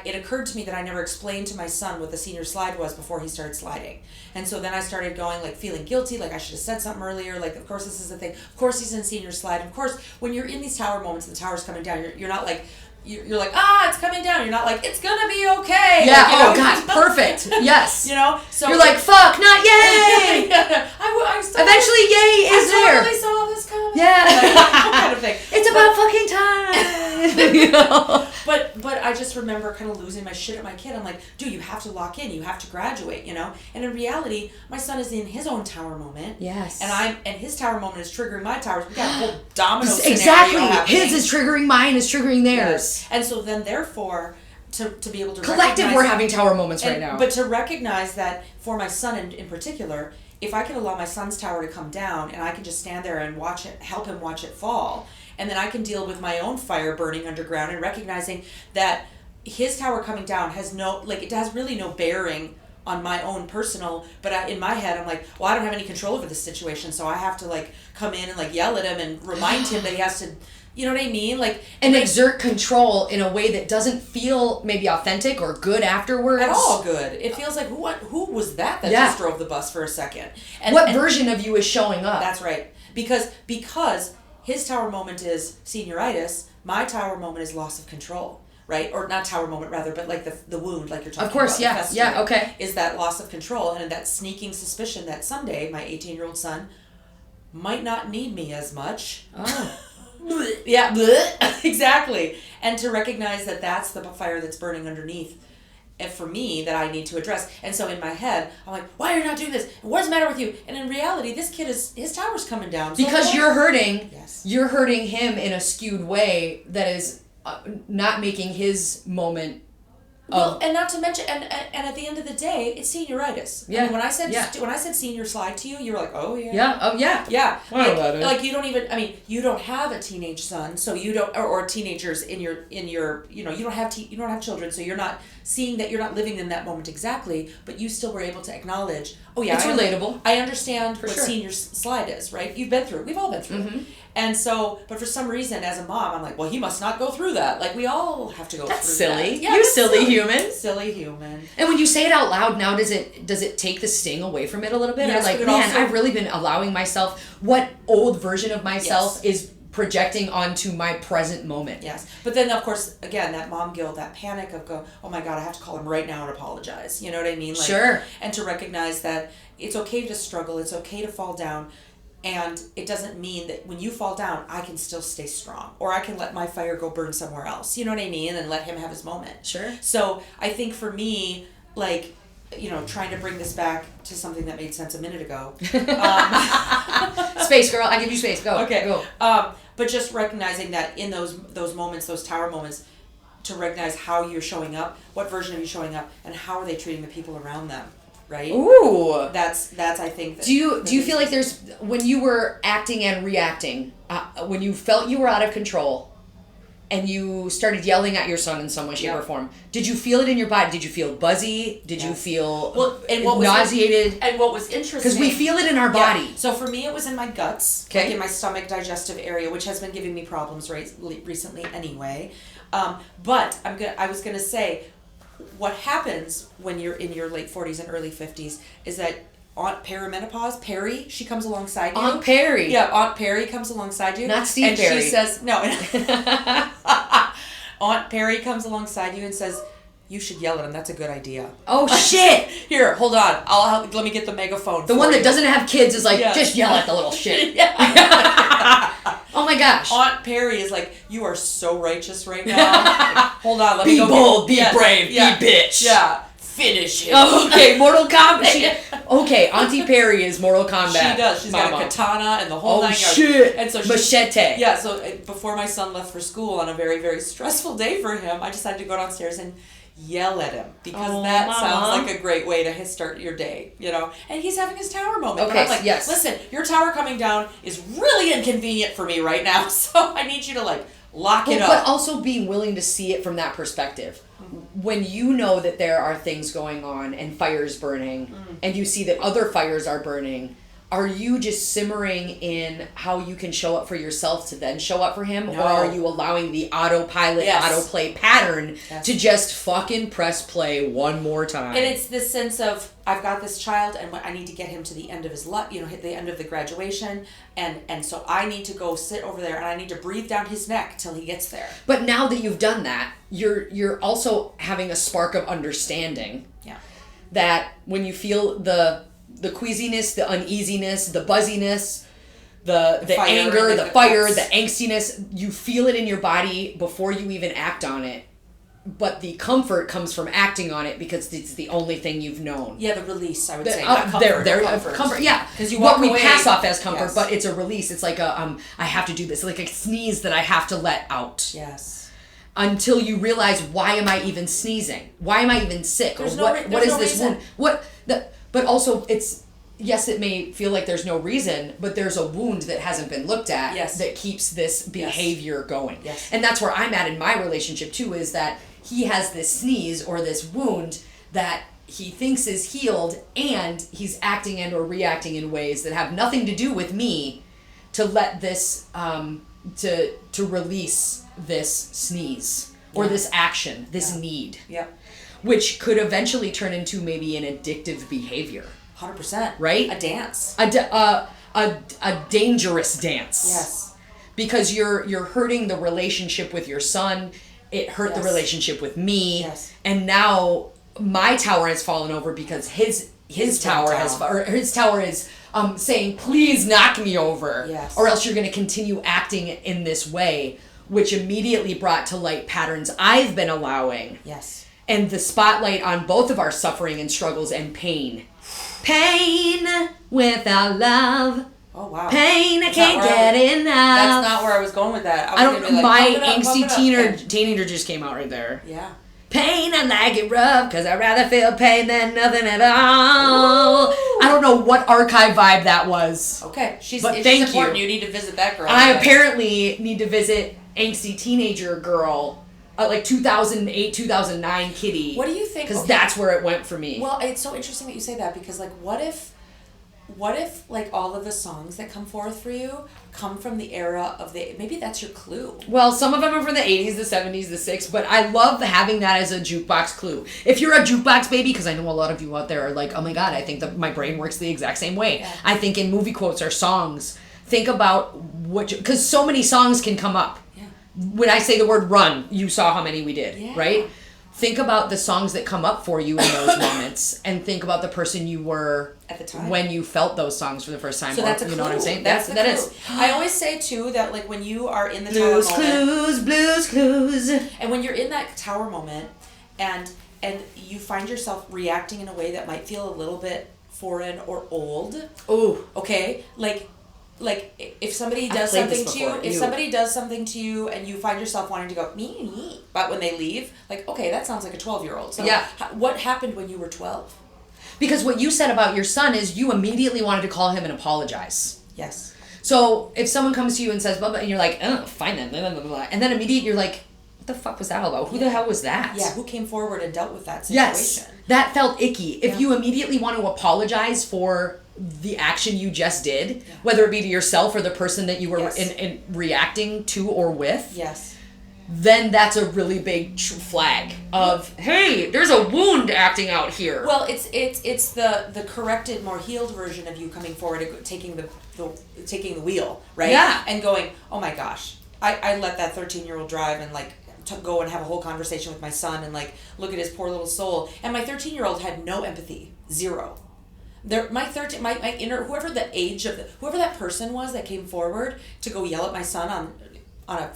it occurred to me that I never explained to my son what the senior slide was before he started sliding. And so then I started going, like, feeling guilty, like I should have said something earlier, like, of course this is the thing. Of course he's in senior slide. Of course, when you're in these tower moments and the tower's coming down, you're not like, you're like, it's coming down. You're not like, it's gonna be okay.
Yeah.
Like,
God, perfect. Yes.
So
you're like, fuck, not yay. Eventually, yay is there.
I totally saw this coming.
Yeah.
Like, kind of thing.
It's about fucking time.
But I just remember kind of losing my shit at my kid. I'm like, dude, you have to lock in. You have to graduate. And in reality, my son is in his own tower moment.
Yes.
And his tower moment is triggering my towers. We got a whole domino scenario
exactly.
happening.
His is triggering mine. Is triggering theirs.
Yes. And so then, therefore, to be able to
collective, we're having tower moments right now.
But to recognize that for my son in particular, if I can allow my son's tower to come down and I can just stand there and watch it, help him watch it fall, and then I can deal with my own fire burning underground and recognizing that his tower coming down has it has really no bearing on my own personal, but in my head I'm like, well, I don't have any control over this situation, so I have to like come in and like yell at him and remind him that he has to You know what I mean? Like,
and exert control in a way that doesn't feel maybe authentic or good afterwards.
At all good. It feels like, who was that just drove the bus for a second?
And what version of you is showing up?
That's right. Because his tower moment is senioritis, my tower moment is loss of control. Right? Or not tower moment, rather, but like the wound, like you're talking about.
Of course, yeah, okay.
Is that loss of control and that sneaking suspicion that someday my 18-year-old son might not need me as much.
Oh.
Yeah, exactly. And to recognize that that's the fire that's burning underneath, and for me, that I need to address. And so in my head, I'm like, why are you not doing this? What's the matter with you? And in reality, this kid his tower's coming down.
Because you're hurting.
Yes.
You're hurting him in a skewed way that is not making his moment.
Well, and not to mention, and at the end of the day, it's senioritis.
Yeah.
I mean, when I said senior slide to you, you were like, oh yeah.
Yeah. Oh yeah.
Yeah.
Like
you don't even. I mean, you don't have a teenage son, so you don't, or teenagers in your. You don't have children, so you're not seeing that. You're not living in that moment exactly, but you still were able to acknowledge. Oh yeah,
it's relatable.
I understand what
sure.
senior slide is, right? You've been through it. We've all been through it. And so, but for some reason, as a mom, I'm like, well, he must not go through that. Like, we all have to go through
silly.
that. Yeah,
you silly human.
Silly human.
And when you say it out loud now, does it take the sting away from it a little bit?
Yes,
or like, man, I've really been allowing myself, what old version of myself is projecting onto my present moment.
Yes. But then, of course, again, that mom guilt, that panic of oh my God, I have to call him right now and apologize. You know what I mean? Like,
sure.
And to recognize that it's okay to struggle. It's okay to fall down. And it doesn't mean that when you fall down, I can still stay strong. Or I can let my fire go burn somewhere else. You know what I mean? And let him have his moment.
Sure.
So I think for me, like, trying to bring this back to something that made sense a minute ago.
Space, girl. I give you space. Go.
Okay.
Go.
But just recognizing that in those moments, those tower moments, to recognize how you're showing up, what version of you showing up, and how are they treating the people around them. Right?
Ooh.
That's I think.
Do you feel like there's, when you were acting and reacting, when you felt you were out of control, and you started yelling at your son in some way, shape, or form, did you feel it in your body? Did you feel buzzy? Did you feel nauseated?
And what was interesting,
because we feel it in our body.
So for me, it was in my guts,
okay,
like in my stomach, digestive area, which has been giving me problems recently anyway. But I was gonna say, what happens when you're in your late 40s and early 50s is that Aunt Perimenopause, Perry, she comes alongside you.
Aunt Perry.
Yeah, Aunt Perry comes alongside you.
Not Steve
and
Perry.
And she says, no. Aunt Perry comes alongside you and says, you should yell at him. That's a good idea.
Oh, shit.
Here, hold on. I'll help. Let me get the megaphone.
The one that doesn't have kids is like, just yell at the little shit. Oh my gosh.
Aunt Perry is like, you are so righteous right now. Hold on, let me go.
Be bold, be brave, be bitch.
Yeah. Finish him.
Oh, okay, Mortal Kombat. Okay, Auntie Perry is Mortal Kombat.
She does. She's got a katana and the whole 9 yards.
Shit.
And so
machete.
Yeah, so before my son left for school on a very, very stressful day for him, I decided to go downstairs and yell at him because that sounds like a great way to start your day, And he's having his tower moment.
Okay,
but I'm like,
yes.
Listen, your tower coming down is really inconvenient for me right now, so I need you to lock it up.
But also being willing to see it from that perspective. When you know that there are things going on and fires burning, and you see that other fires are burning, are you just simmering in how you can show up for yourself to then show up for him?
No.
Or are you allowing the autopilot, autoplay pattern to just fucking press play one more time?
And it's this sense of, I've got this child and I need to get him to the end of his life, hit the end of the graduation. And so I need to go sit over there and I need to breathe down his neck till he gets there.
But now that you've done that, you're also having a spark of understanding.
Yeah.
That when you feel the queasiness, the uneasiness, the buzziness, the anger, the fire, the angstiness, you feel it in your body before you even act on it. But the comfort comes from acting on it because it's the only thing you've known.
Yeah, the release, I would say.
Comfort. Yeah,
because
what we pass off as comfort, but it's a release. It's like I have to do this, like a sneeze that I have to let out.
Yes.
Until you realize, why am I even sneezing? Why am I even sick?
There's
Or what is
no
this
reason.
wound? But also yes, it may feel like there's no reason, but there's a wound that hasn't been looked at that keeps this behavior going.
Yes.
And that's where I'm at in my relationship too, is that he has this sneeze or this wound that he thinks is healed, and he's acting and or reacting in ways that have nothing to do with me to let this to release this sneeze or this action, this need.
Yep.
Which could eventually turn into maybe an addictive behavior.
100%.
Right?
A dance.
A dangerous dance.
Yes.
Because you're hurting the relationship with your son. It hurt the relationship with me.
Yes.
And now my tower has fallen over because his tower is saying, please knock me over.
Yes.
Or else you're going to continue acting in this way, which immediately brought to light patterns I've been allowing.
Yes.
And the spotlight on both of our suffering and struggles and pain. Pain without love.
Oh, wow.
Pain, I can't get enough.
That's not where I was going with that.
I don't know. My angsty teenager just came out right there.
Yeah.
Pain, I like it rough, because I'd rather feel pain than nothing at all. Ooh. I don't know what archive vibe that was.
Okay. She's
important.
You need to visit that girl.
I apparently need to visit angsty teenager girl. Like 2008, 2009 Kitty.
What do you think?
Because that's where it went for me.
Well, it's so interesting that you say that because, like, what if like all of the songs that come forth for you come from the era of maybe that's your clue.
Well, some of them are from the 80s, the 70s, the 60s, but I love having that as a jukebox clue. If you're a jukebox baby, because I know a lot of you out there are like, oh my God, I think that my brain works the exact same way. Yeah. I think in movie quotes or songs, think about because so many songs can come up. When I say the word run, you saw how many we did, right? Think about the songs that come up for you in those moments and think about the person you were
at the time
when you felt those songs for the first time.
So that's a clue.
You know what I'm saying?
That is. I always say too that like when you are in the
blues
tower moment,
blues clues.
And when you're in that tower moment and you find yourself reacting in a way that might feel a little bit foreign or old.
Oh.
Okay? Like if somebody does something to you, and you find yourself wanting to go me, but when they leave, like, okay, that sounds like a 12-year-old. So what happened when you were 12?
Because what you said about your son is you immediately wanted to call him and apologize.
Yes.
So if someone comes to you and says blah blah, and you're like, oh, fine then, blah, blah, blah, and then immediately you're like, what the fuck was that all about? Who the hell was that?
Yeah, who came forward and dealt with that situation?
Yes, that felt icky. If you immediately want to apologize for the action you just did, whether it be to yourself or the person that you were in reacting to or with, then that's a really big flag of, hey, there's a wound acting out here.
Well, it's the corrected, more healed version of you coming forward and taking the wheel, right?
Yeah.
And going, oh my gosh, I let that 13-year-old drive and like go and have a whole conversation with my son and like look at his poor little soul. And my 13-year-old had no empathy, zero. My inner, whoever that person was that came forward to go yell at my son on a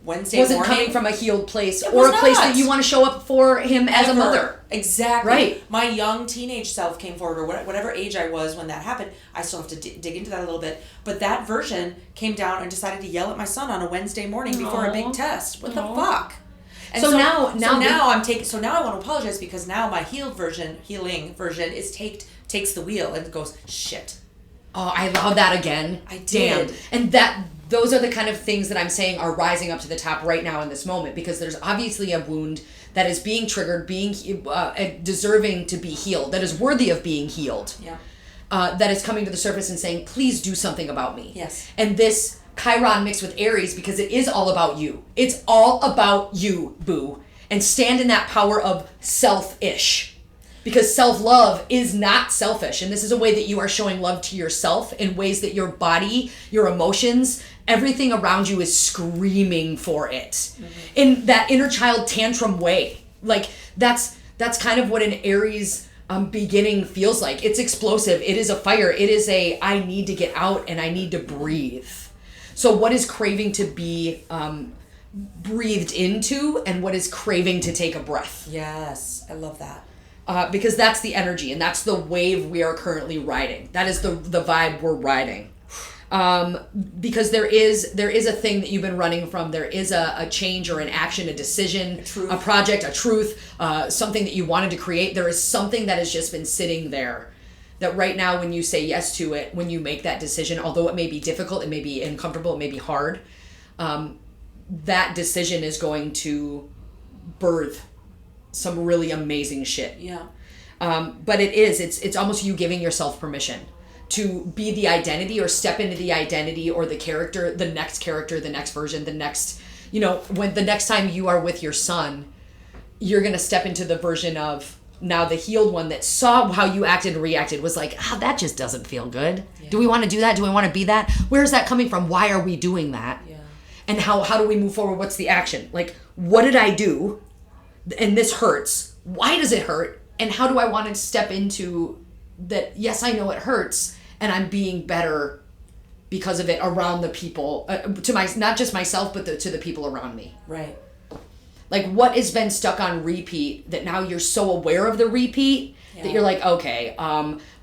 Wednesday
wasn't
morning,
coming from a healed place or a place that you want to show up for him as a mother.
Exactly.
Right.
My young teenage self came forward, or whatever age I was when that happened. I still have to dig into that a little bit. But that version came down and decided to yell at my son on a Wednesday morning before a big test. What the fuck? And so now I want to apologize because now my healing version is takes the wheel and goes, shit.
Oh, I love that again.
I did.
Damn. And those are the kind of things that I'm saying are rising up to the top right now in this moment, because there's obviously a wound that is being triggered, being deserving to be healed, that is worthy of being healed.
Yeah.
That is coming to the surface and saying, please do something about me.
Yes.
And this Chiron mixed with Aries, because it is all about you. It's all about you, boo. And stand in that power of self-ish. Because self-love is not selfish. And this is a way that you are showing love to yourself in ways that your body, your emotions, everything around you is screaming for it. Mm-hmm. In that inner child tantrum way. Like, that's kind of what an Aries beginning feels like. It's explosive. It is a fire. It is I need to get out and I need to breathe. So what is craving to be breathed into, and what is craving to take a breath?
Yes, I love that.
Because that's the energy and that's the wave we are currently riding. That is the vibe we're riding. Because there is a thing that you've been running from. There is a change or an action, a decision, a project, a truth, something that you wanted to create. There is something that has just been sitting there that right now when you say yes to it, when you make that decision, although it may be difficult, it may be uncomfortable, it may be hard, that decision is going to birth some really amazing shit.
Yeah.
But it's almost you giving yourself permission to be the identity or step into the identity or the character, the next version, the next, when the next time you are with your son, you're going to step into the version of now the healed one that saw how you acted and reacted was like, that just doesn't feel good. Yeah. Do we want to do that? Do we want to be that? Where is that coming from? Why are we doing that? Yeah. And how do we move forward? What's the action? Like, what did I do? And this hurts. Why does it hurt? And how do I want to step into that? Yes, I know it hurts, and I'm being better because of it around the people, not just myself, but to the people around me.
Right.
Like, what has been stuck on repeat that now you're so aware of the repeat that you're like, okay,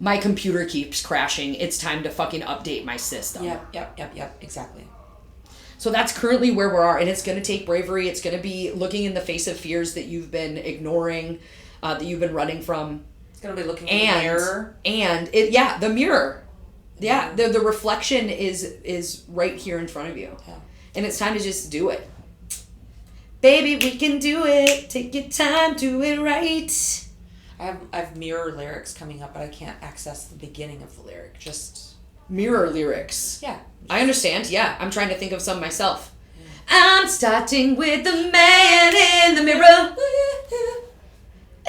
my computer keeps crashing. It's time to fucking update my system.
Yep. Exactly.
So that's currently where we are, and it's going to take bravery. It's going to be looking in the face of fears that you've been ignoring, that you've been running from.
It's going to be looking in the mirror.
And, the mirror. Yeah, the reflection is right here in front of you. Yeah. And it's time to just do it. Baby, we can do it. Take your time, do it right.
I have mirror lyrics coming up, but I can't access the beginning of the lyric. Just
mirror lyrics.
Yeah.
I understand. Yeah, I'm trying to think of some myself. Yeah. I'm starting with the man in the mirror.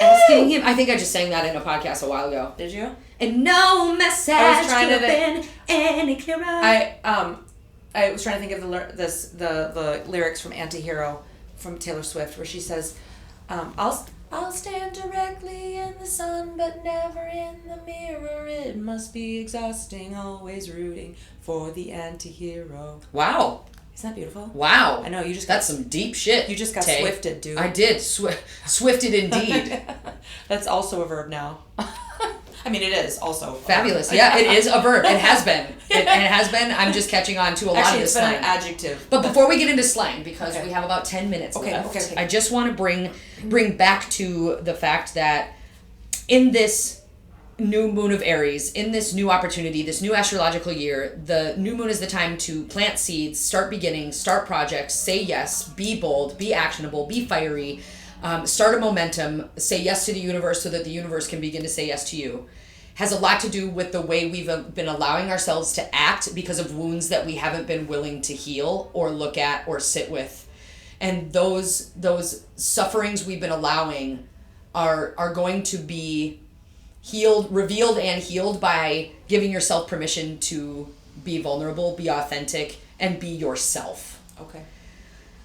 Asking him. I think I just sang that in a podcast a while ago.
Did you?
And no message could have been any clearer.
I was trying to think of the lyrics from Anti-Hero from Taylor Swift, where she says, I'll stand directly in the sun, but never in the mirror. It must be exhausting, always rooting for the anti-hero.
Wow.
Isn't that beautiful?
Wow.
I know, you just
That's some deep shit.
You just got swifted, dude.
I did. Swifted indeed.
That's also a verb now. I mean, it is also.
Fabulous. Yeah, it is a verb. It has been. It has been. I'm just catching on to a lot of this slang.
Actually, it's been an adjective.
But before we get into slang, because we have about 10 minutes left,
okay.
I just want to bring back to the fact that in this new moon of Aries, in this new opportunity, this new astrological year, the new moon is the time to plant seeds, start beginnings, start projects, say yes, be bold, be actionable, be fiery, start a momentum, say yes to the universe so that the universe can begin to say yes to you. Has a lot to do with the way we've been allowing ourselves to act because of wounds that we haven't been willing to heal or look at or sit with. And those sufferings we've been allowing are going to be revealed and healed by giving yourself permission to be vulnerable, be authentic, and be yourself.
Okay.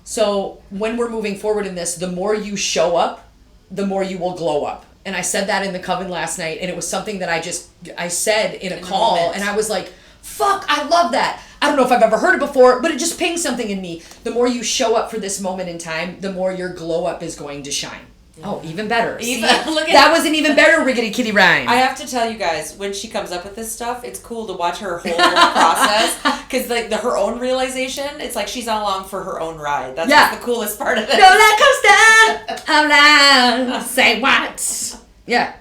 So when we're moving forward in this, the more you show up, the more you will glow up. And I said that in the coven last night, and it was something that I said in a call, and I was like, fuck, I love that. I don't know if I've ever heard it before, but it just pinged something in me. The more you show up for this moment in time, the more your glow up is going to shine. Yeah. Oh, even better. That was an even better riggedy kitty rhyme.
I have to tell you guys, when she comes up with this stuff, it's cool to watch her whole process. Because her own realization, it's like she's on along for her own ride. That's the coolest part of it.
Roller coaster, around, say what? Yeah.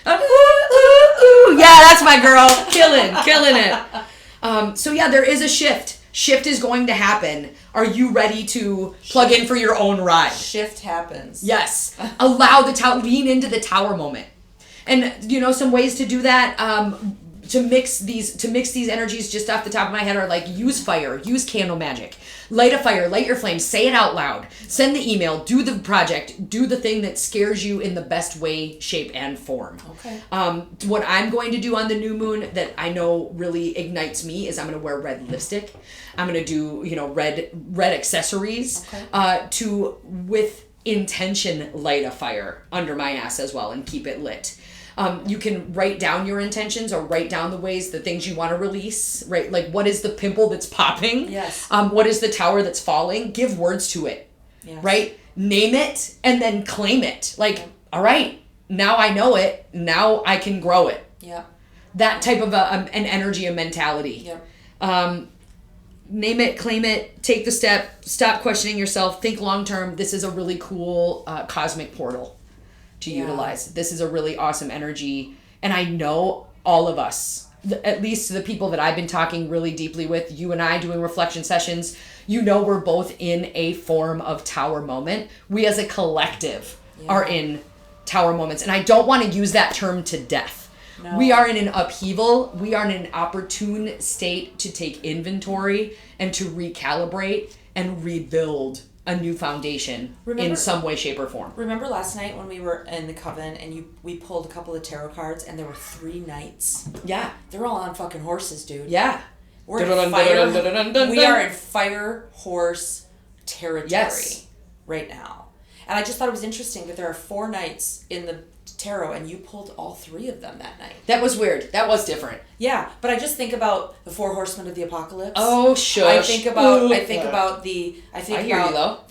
Ooh, ooh, ooh. Yeah, that's my girl. Killing it. So yeah, there is a shift. Shift is going to happen. Are you ready to plug in for your own ride?
Shift happens.
Yes. Allow lean into the tower moment. And some ways to do that, to mix these energies just off the top of my head are like use fire, use candle magic. Light a fire, light your flame, say it out loud. Send the email, do the project, do the thing that scares you in the best way, shape, and form.
Okay.
What I'm going to do on the new moon that I know really ignites me is I'm going to wear red lipstick. I'm going to do, red accessories, with intention light a fire under my ass as well and keep it lit. You can write down your intentions or write down the things you want to release, right? Like, what is the pimple that's popping?
Yes.
What is the tower that's falling? Give words to it, yes. Right? Name it and then claim it. Like, all right, now I know it. Now I can grow it.
Yeah.
That type of an energy and mentality.
Yeah.
Name it, claim it, take the step, stop questioning yourself, think long term. This is a really cool cosmic portal to utilize. This is a really awesome energy. And I know all of us, at least the people that I've been talking really deeply with, you and I doing reflection sessions, we're both in a form of tower moment. We as a collective are in tower moments. And I don't want to use that term to death.
No.
We are in an upheaval. We are in an opportune state to take inventory and to recalibrate and rebuild a new foundation in some way, shape, or form.
Remember last night when we were in the coven and we pulled a couple of tarot cards and there were 3 knights?
Yeah.
They're all on fucking horses, dude.
Yeah.
We are in fire horse territory right now. And I just thought it was interesting that there are 4 knights in the tarot and you pulled all 3 of them that night.
That was weird. That was different.
Yeah, but I just think about the 4 horsemen of the apocalypse.
Oh, shush.
I think about the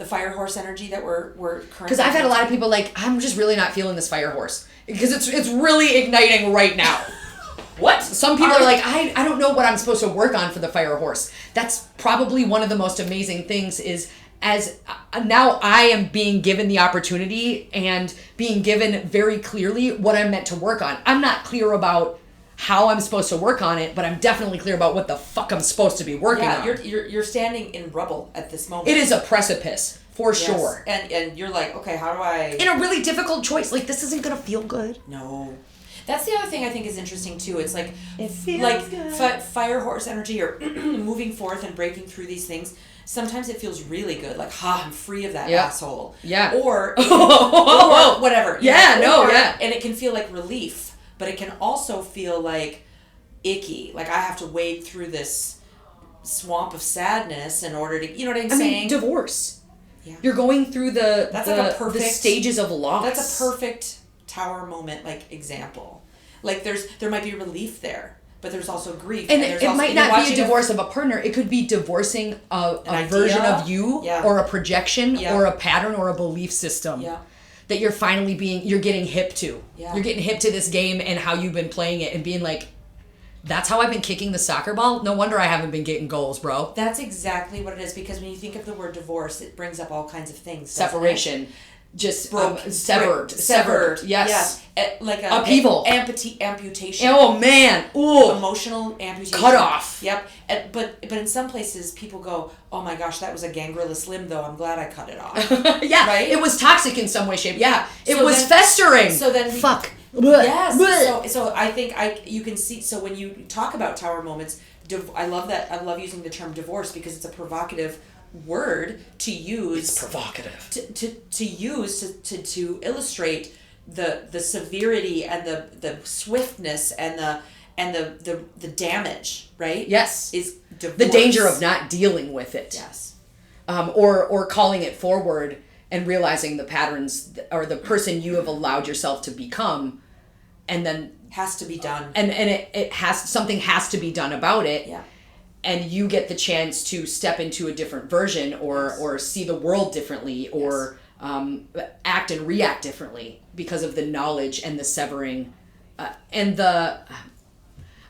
fire horse energy that we're currently.
Because I've had a lot of people like, I'm just really not feeling this fire horse because it's really igniting right now. What? Some people are like, I don't know what I'm supposed to work on for the fire horse. That's probably one of the most amazing things is as now I am being given the opportunity and being given very clearly what I'm meant to work on. I'm not clear about how I'm supposed to work on it, but I'm definitely clear about what the fuck I'm supposed to be working on.
You're standing in rubble at this moment.
It is a precipice, for sure.
And you're like, okay, how do I...
In a really difficult choice. Like, this isn't going to feel good.
No. That's the other thing I think is interesting, too. It's like...
It feels good.
Fire horse energy or moving forth and breaking through these things. Sometimes it feels really good. Like, I'm free of that asshole.
Yeah.
Or whatever. And it can feel like relief. But it can also feel like icky. Like I have to wade through this swamp of sadness in order to, you know what I'm saying?
I mean, divorce.
Yeah.
You're going through the
perfect
stages of loss.
That's a perfect tower moment example. Like there might be relief there, but there's also grief.
And it might not be a divorce of a partner. It could be divorcing a version of you or a projection or a pattern or a belief system.
Yeah.
That you're finally you're getting hip to.
Yeah.
You're getting hip to this game and how you've been playing it and being like, that's how I've been kicking the soccer ball? No wonder I haven't been getting goals, bro.
That's exactly what it is, because when you think of the word divorce, it brings up all kinds of things.
Separation. Just severed. Yes.
Like
upheaval.
Amputation.
Oh, man. Ooh.
Emotional amputation.
Cut off.
Yep. But in some places, people go, oh my gosh, that was a gangrelous limb, though. I'm glad I cut it off.
Yeah.
Right?
It was toxic in some way, shape. Yeah. It was festering.
So then...
Fuck.
Yes. So I think you can see... So when you talk about tower moments, I love that. I love using the term divorce because it's a provocative word to use.
It's provocative.
To use to illustrate the severity and the swiftness and the damage, right?
Yes.
Is divorce.
The danger of not dealing with it.
Yes.
Or calling it forward and realizing the patterns or the person you have allowed yourself to become, and then
has to be done.
And it has something has to be done about it.
Yeah.
And you get the chance to step into a different version or see the world differently or act and react differently because of the knowledge and the severing and I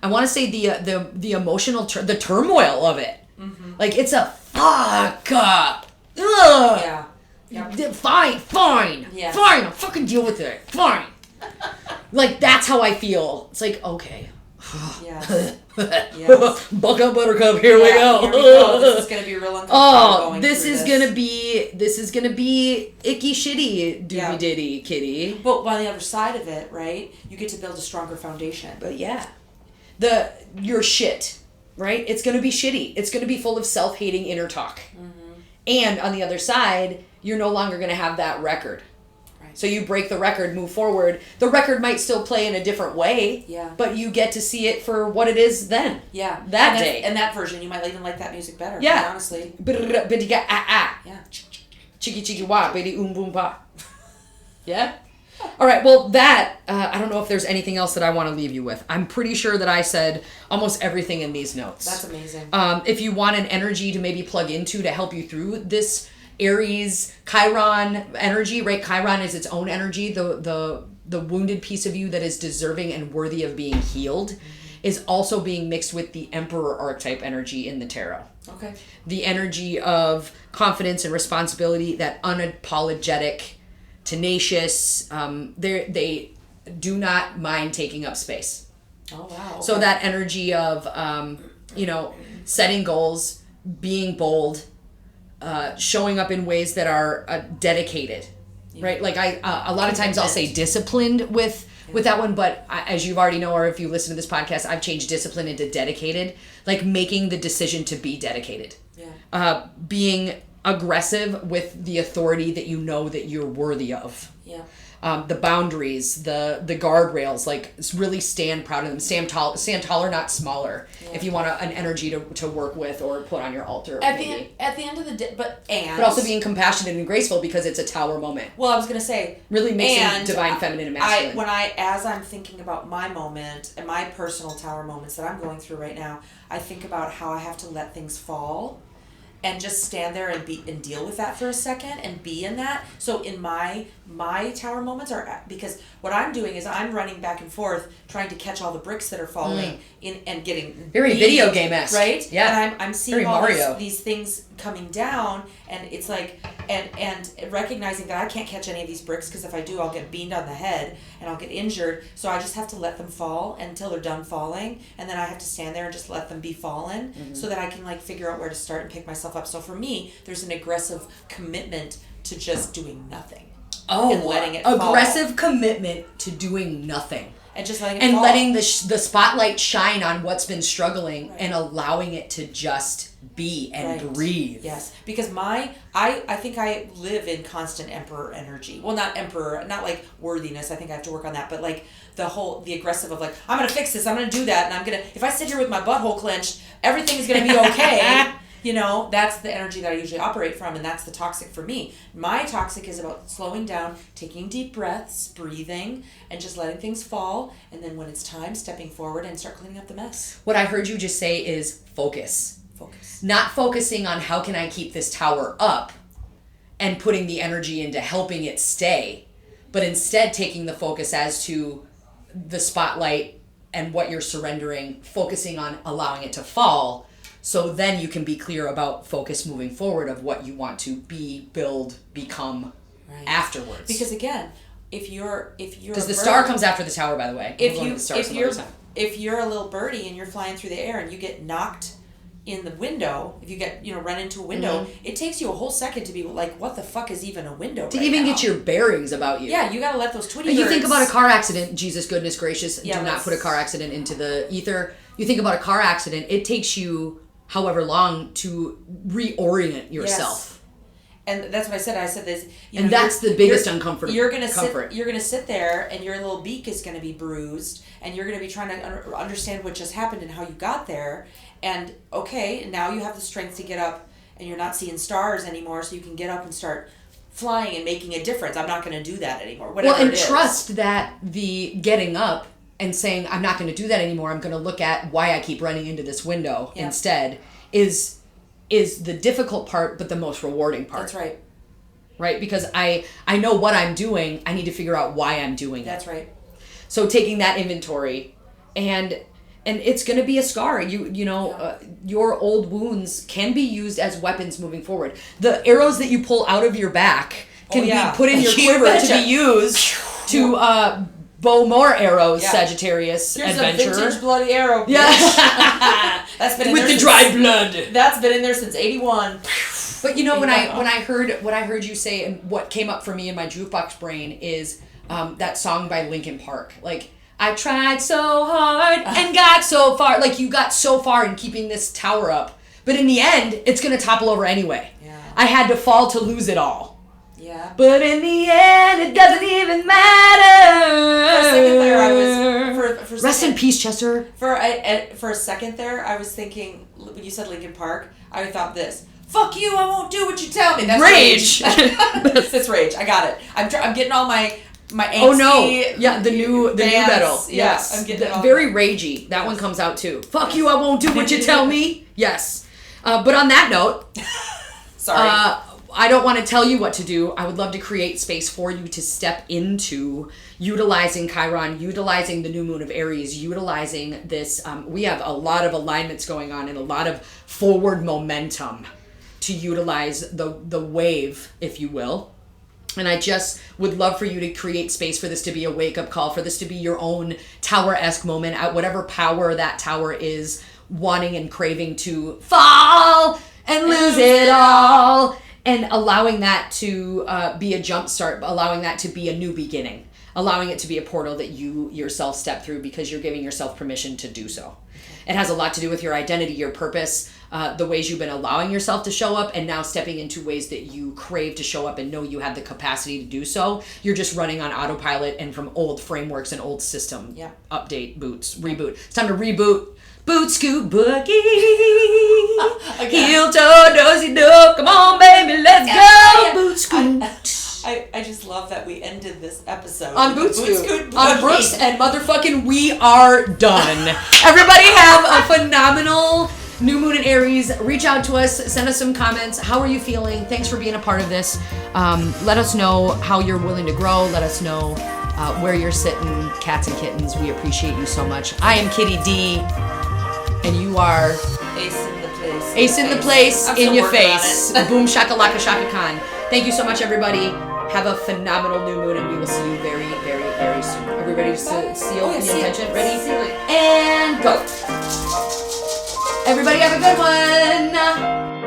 want to say the emotional the turmoil of it. Mm-hmm. Like it's a fuck up. Ugh.
Yeah. Yep.
Fine.
Yeah.
Fine. I'll fucking deal with it. Fine. Like that's how I feel. It's like okay.
Yes.
Buck up, Buttercup. Here we go.
This is gonna be real uncomfortable.
Oh, this is gonna be icky, shitty, doobie diddy, kitty.
But on the other side of it, right? You get to build a stronger foundation.
But yeah, your shit, right? It's gonna be shitty. It's gonna be full of self-hating inner talk. Mm-hmm. And on the other side, you're no longer gonna have that record. So you break the record, move forward. The record might still play in a different way.
Yeah. But
you get to see it for what it is then.
Yeah.
That day.
And that version, you might even like that music better.
Yeah.
Honestly.
Yeah. Chiki chiki wa, baby boom pa. Yeah? All right, well, I don't know if there's anything else that I want to leave you with. I'm pretty sure that I said almost everything in these notes.
That's amazing.
If you want an energy to maybe plug into to help you through this Aries, Chiron energy, right? Chiron is its own energy. The wounded piece of you that is deserving and worthy of being healed is also being mixed with the Emperor archetype energy in the tarot.
Okay.
The energy of confidence and responsibility, that unapologetic, tenacious, they do not mind taking up space.
Oh, wow. Okay.
So that energy of, setting goals, being bold, showing up in ways that are dedicated, right? Like a lot of times I'll say disciplined with with that one. But as you already know, or if you listen to this podcast, I've changed discipline into dedicated, like making the decision to be dedicated.
Yeah.
Being aggressive with the authority that you know that you're worthy of.
Yeah.
The boundaries, the guardrails, like really stand proud of them. Stand taller, not smaller. Yeah. If you want an energy to work with or put on your altar.
At the end of the day, but
also being compassionate and graceful because it's a tower moment.
Well, I was gonna say
really mixing divine feminine and masculine.
As I'm thinking about my moment and my personal tower moments that I'm going through right now, I think about how I have to let things fall. And just stand there and deal with that for a second and be in that. So in my tower moments are, because what I'm doing is I'm running back and forth trying to catch all the bricks that are falling and getting
very video game-esque,
right?
Yeah,
and I'm seeing all these things coming down, and it's like and recognizing that I can't catch any of these bricks because if I do, I'll get beamed on the head and I'll get injured. So I just have to let them fall until they're done falling, and then I have to stand there and just let them be fallen so that I can like figure out where to start and pick myself up. So for me, there's an aggressive commitment to just doing nothing.
And
letting it
aggressive
fall.
Commitment to doing nothing.
And just letting it fall.
Letting the spotlight shine on what's been struggling and allowing it to just be and breathe.
Yes, because I think I live in constant emperor energy. Well, not emperor, not like worthiness. I think I have to work on that. But like the aggressive of like, I'm going to fix this, I'm going to do that. And if I sit here with my butthole clenched, everything is going to be okay. You know, that's the energy that I usually operate from, and that's the toxic for me. My toxic is about slowing down, taking deep breaths, breathing, and just letting things fall. And then when it's time, stepping forward and start cleaning up the mess.
What I heard you just say is focus. Focus. Not focusing on how can I keep this tower up and putting the energy into helping it stay, but instead taking the focus as to the spotlight and what you're surrendering, focusing on allowing it to fall. So then you can be clear about focus moving forward of what you want to be, build, become afterwards.
Because again, if you're
because the star comes after the tower, by the way.
If you're a little birdie and you're flying through the air and you get knocked in the window, if you get run into a window, it takes you a whole second to be like, what the fuck is even a window?
To even get your bearings about you.
Yeah, you gotta let those Tweety birds.
You think about a car accident. Jesus, goodness gracious, do not put a car accident into the ether. You think about a car accident. It takes you however long to reorient yourself.
Yes. And that's what I said. I said this.
And that's the biggest uncomfort.
You're gonna sit there, and your little beak is gonna be bruised, and you're gonna be trying to understand what just happened and how you got there. And okay, now you have the strength to get up, and you're not seeing stars anymore, so you can get up and start flying and making a difference. I'm not gonna do that anymore. Whatever it is.
Trust that the getting up and saying, I'm not going to do that anymore, I'm going to look at why I keep running into this window instead, is the difficult part, but the most rewarding part.
That's right.
Right? Because I know what I'm doing, I need to figure out why I'm doing it.
That's right.
So taking that inventory, and it's going to be a scar. Your old wounds can be used as weapons moving forward. The arrows that you pull out of your back can be put in your quiver to be used to... bow more arrows, Sagittarius.
Here's
adventurer.
A vintage bloody arrow.
Yeah.
That's been in
with
there
the dry blood.
That's been in there since '81.
But when I heard you say, and what came up for me in my jukebox brain is that song by Linkin Park. Like, I tried so hard and got so far. Like, you got so far in keeping this tower up, but in the end, it's gonna topple over anyway.
Yeah.
I had to fall to lose it all.
Yeah.
But in the end, it doesn't even matter.
For a second there, I was...
Rest in peace, Chester.
For a second there, I was thinking, when you said Linkin Park, I thought this. Fuck you, I won't do what you tell me. That's
rage.
That's rage. I got it. I'm getting all my angsty...
Oh, no. Yeah, the new metal. Yes.
I'm getting it all.
Very ragey. That one comes out, too. Fuck you, I won't do what you tell me. Yes. But on that note...
Sorry.
I don't want to tell you what to do. I would love to create space for you to step into utilizing Chiron, utilizing the new moon of Aries, utilizing this. We have a lot of alignments going on and a lot of forward momentum to utilize the wave, if you will. And I just would love for you to create space for this to be a wake-up call, for this to be your own tower-esque moment at whatever power that tower is wanting and craving to fall and lose it all. And allowing that to be a jump start, allowing that to be a new beginning, allowing it to be a portal that you yourself step through because you're giving yourself permission to do so. It has a lot to do with your identity, your purpose, the ways you've been allowing yourself to show up, and now stepping into ways that you crave to show up and know you have the capacity to do so. You're just running on autopilot and from old frameworks and old system. Update, reboot. It's time to reboot. Boot, scoot, boogie. Heel toe, dozy do. Come on, baby, let's go. Boot, scoot.
I just love that we ended this episode
on Boot Scoot, on Brooks, and motherfucking we are done. Everybody have a phenomenal new moon in Aries. Reach out to us, send us some comments. How are you feeling? Thanks for being a part of this. Let us know how you're willing to grow. Let us know where you're sitting, cats and kittens. We appreciate you so much. I am Kitty D, and you are
Ace in the place.
Ace in the place, in your face. Boom shakalaka shaka khan. Thank you so much, everybody. Have a phenomenal new moon, and we will see you very, very, very soon. Are we ready to seal the intention? Ready? And go. Everybody have a good one.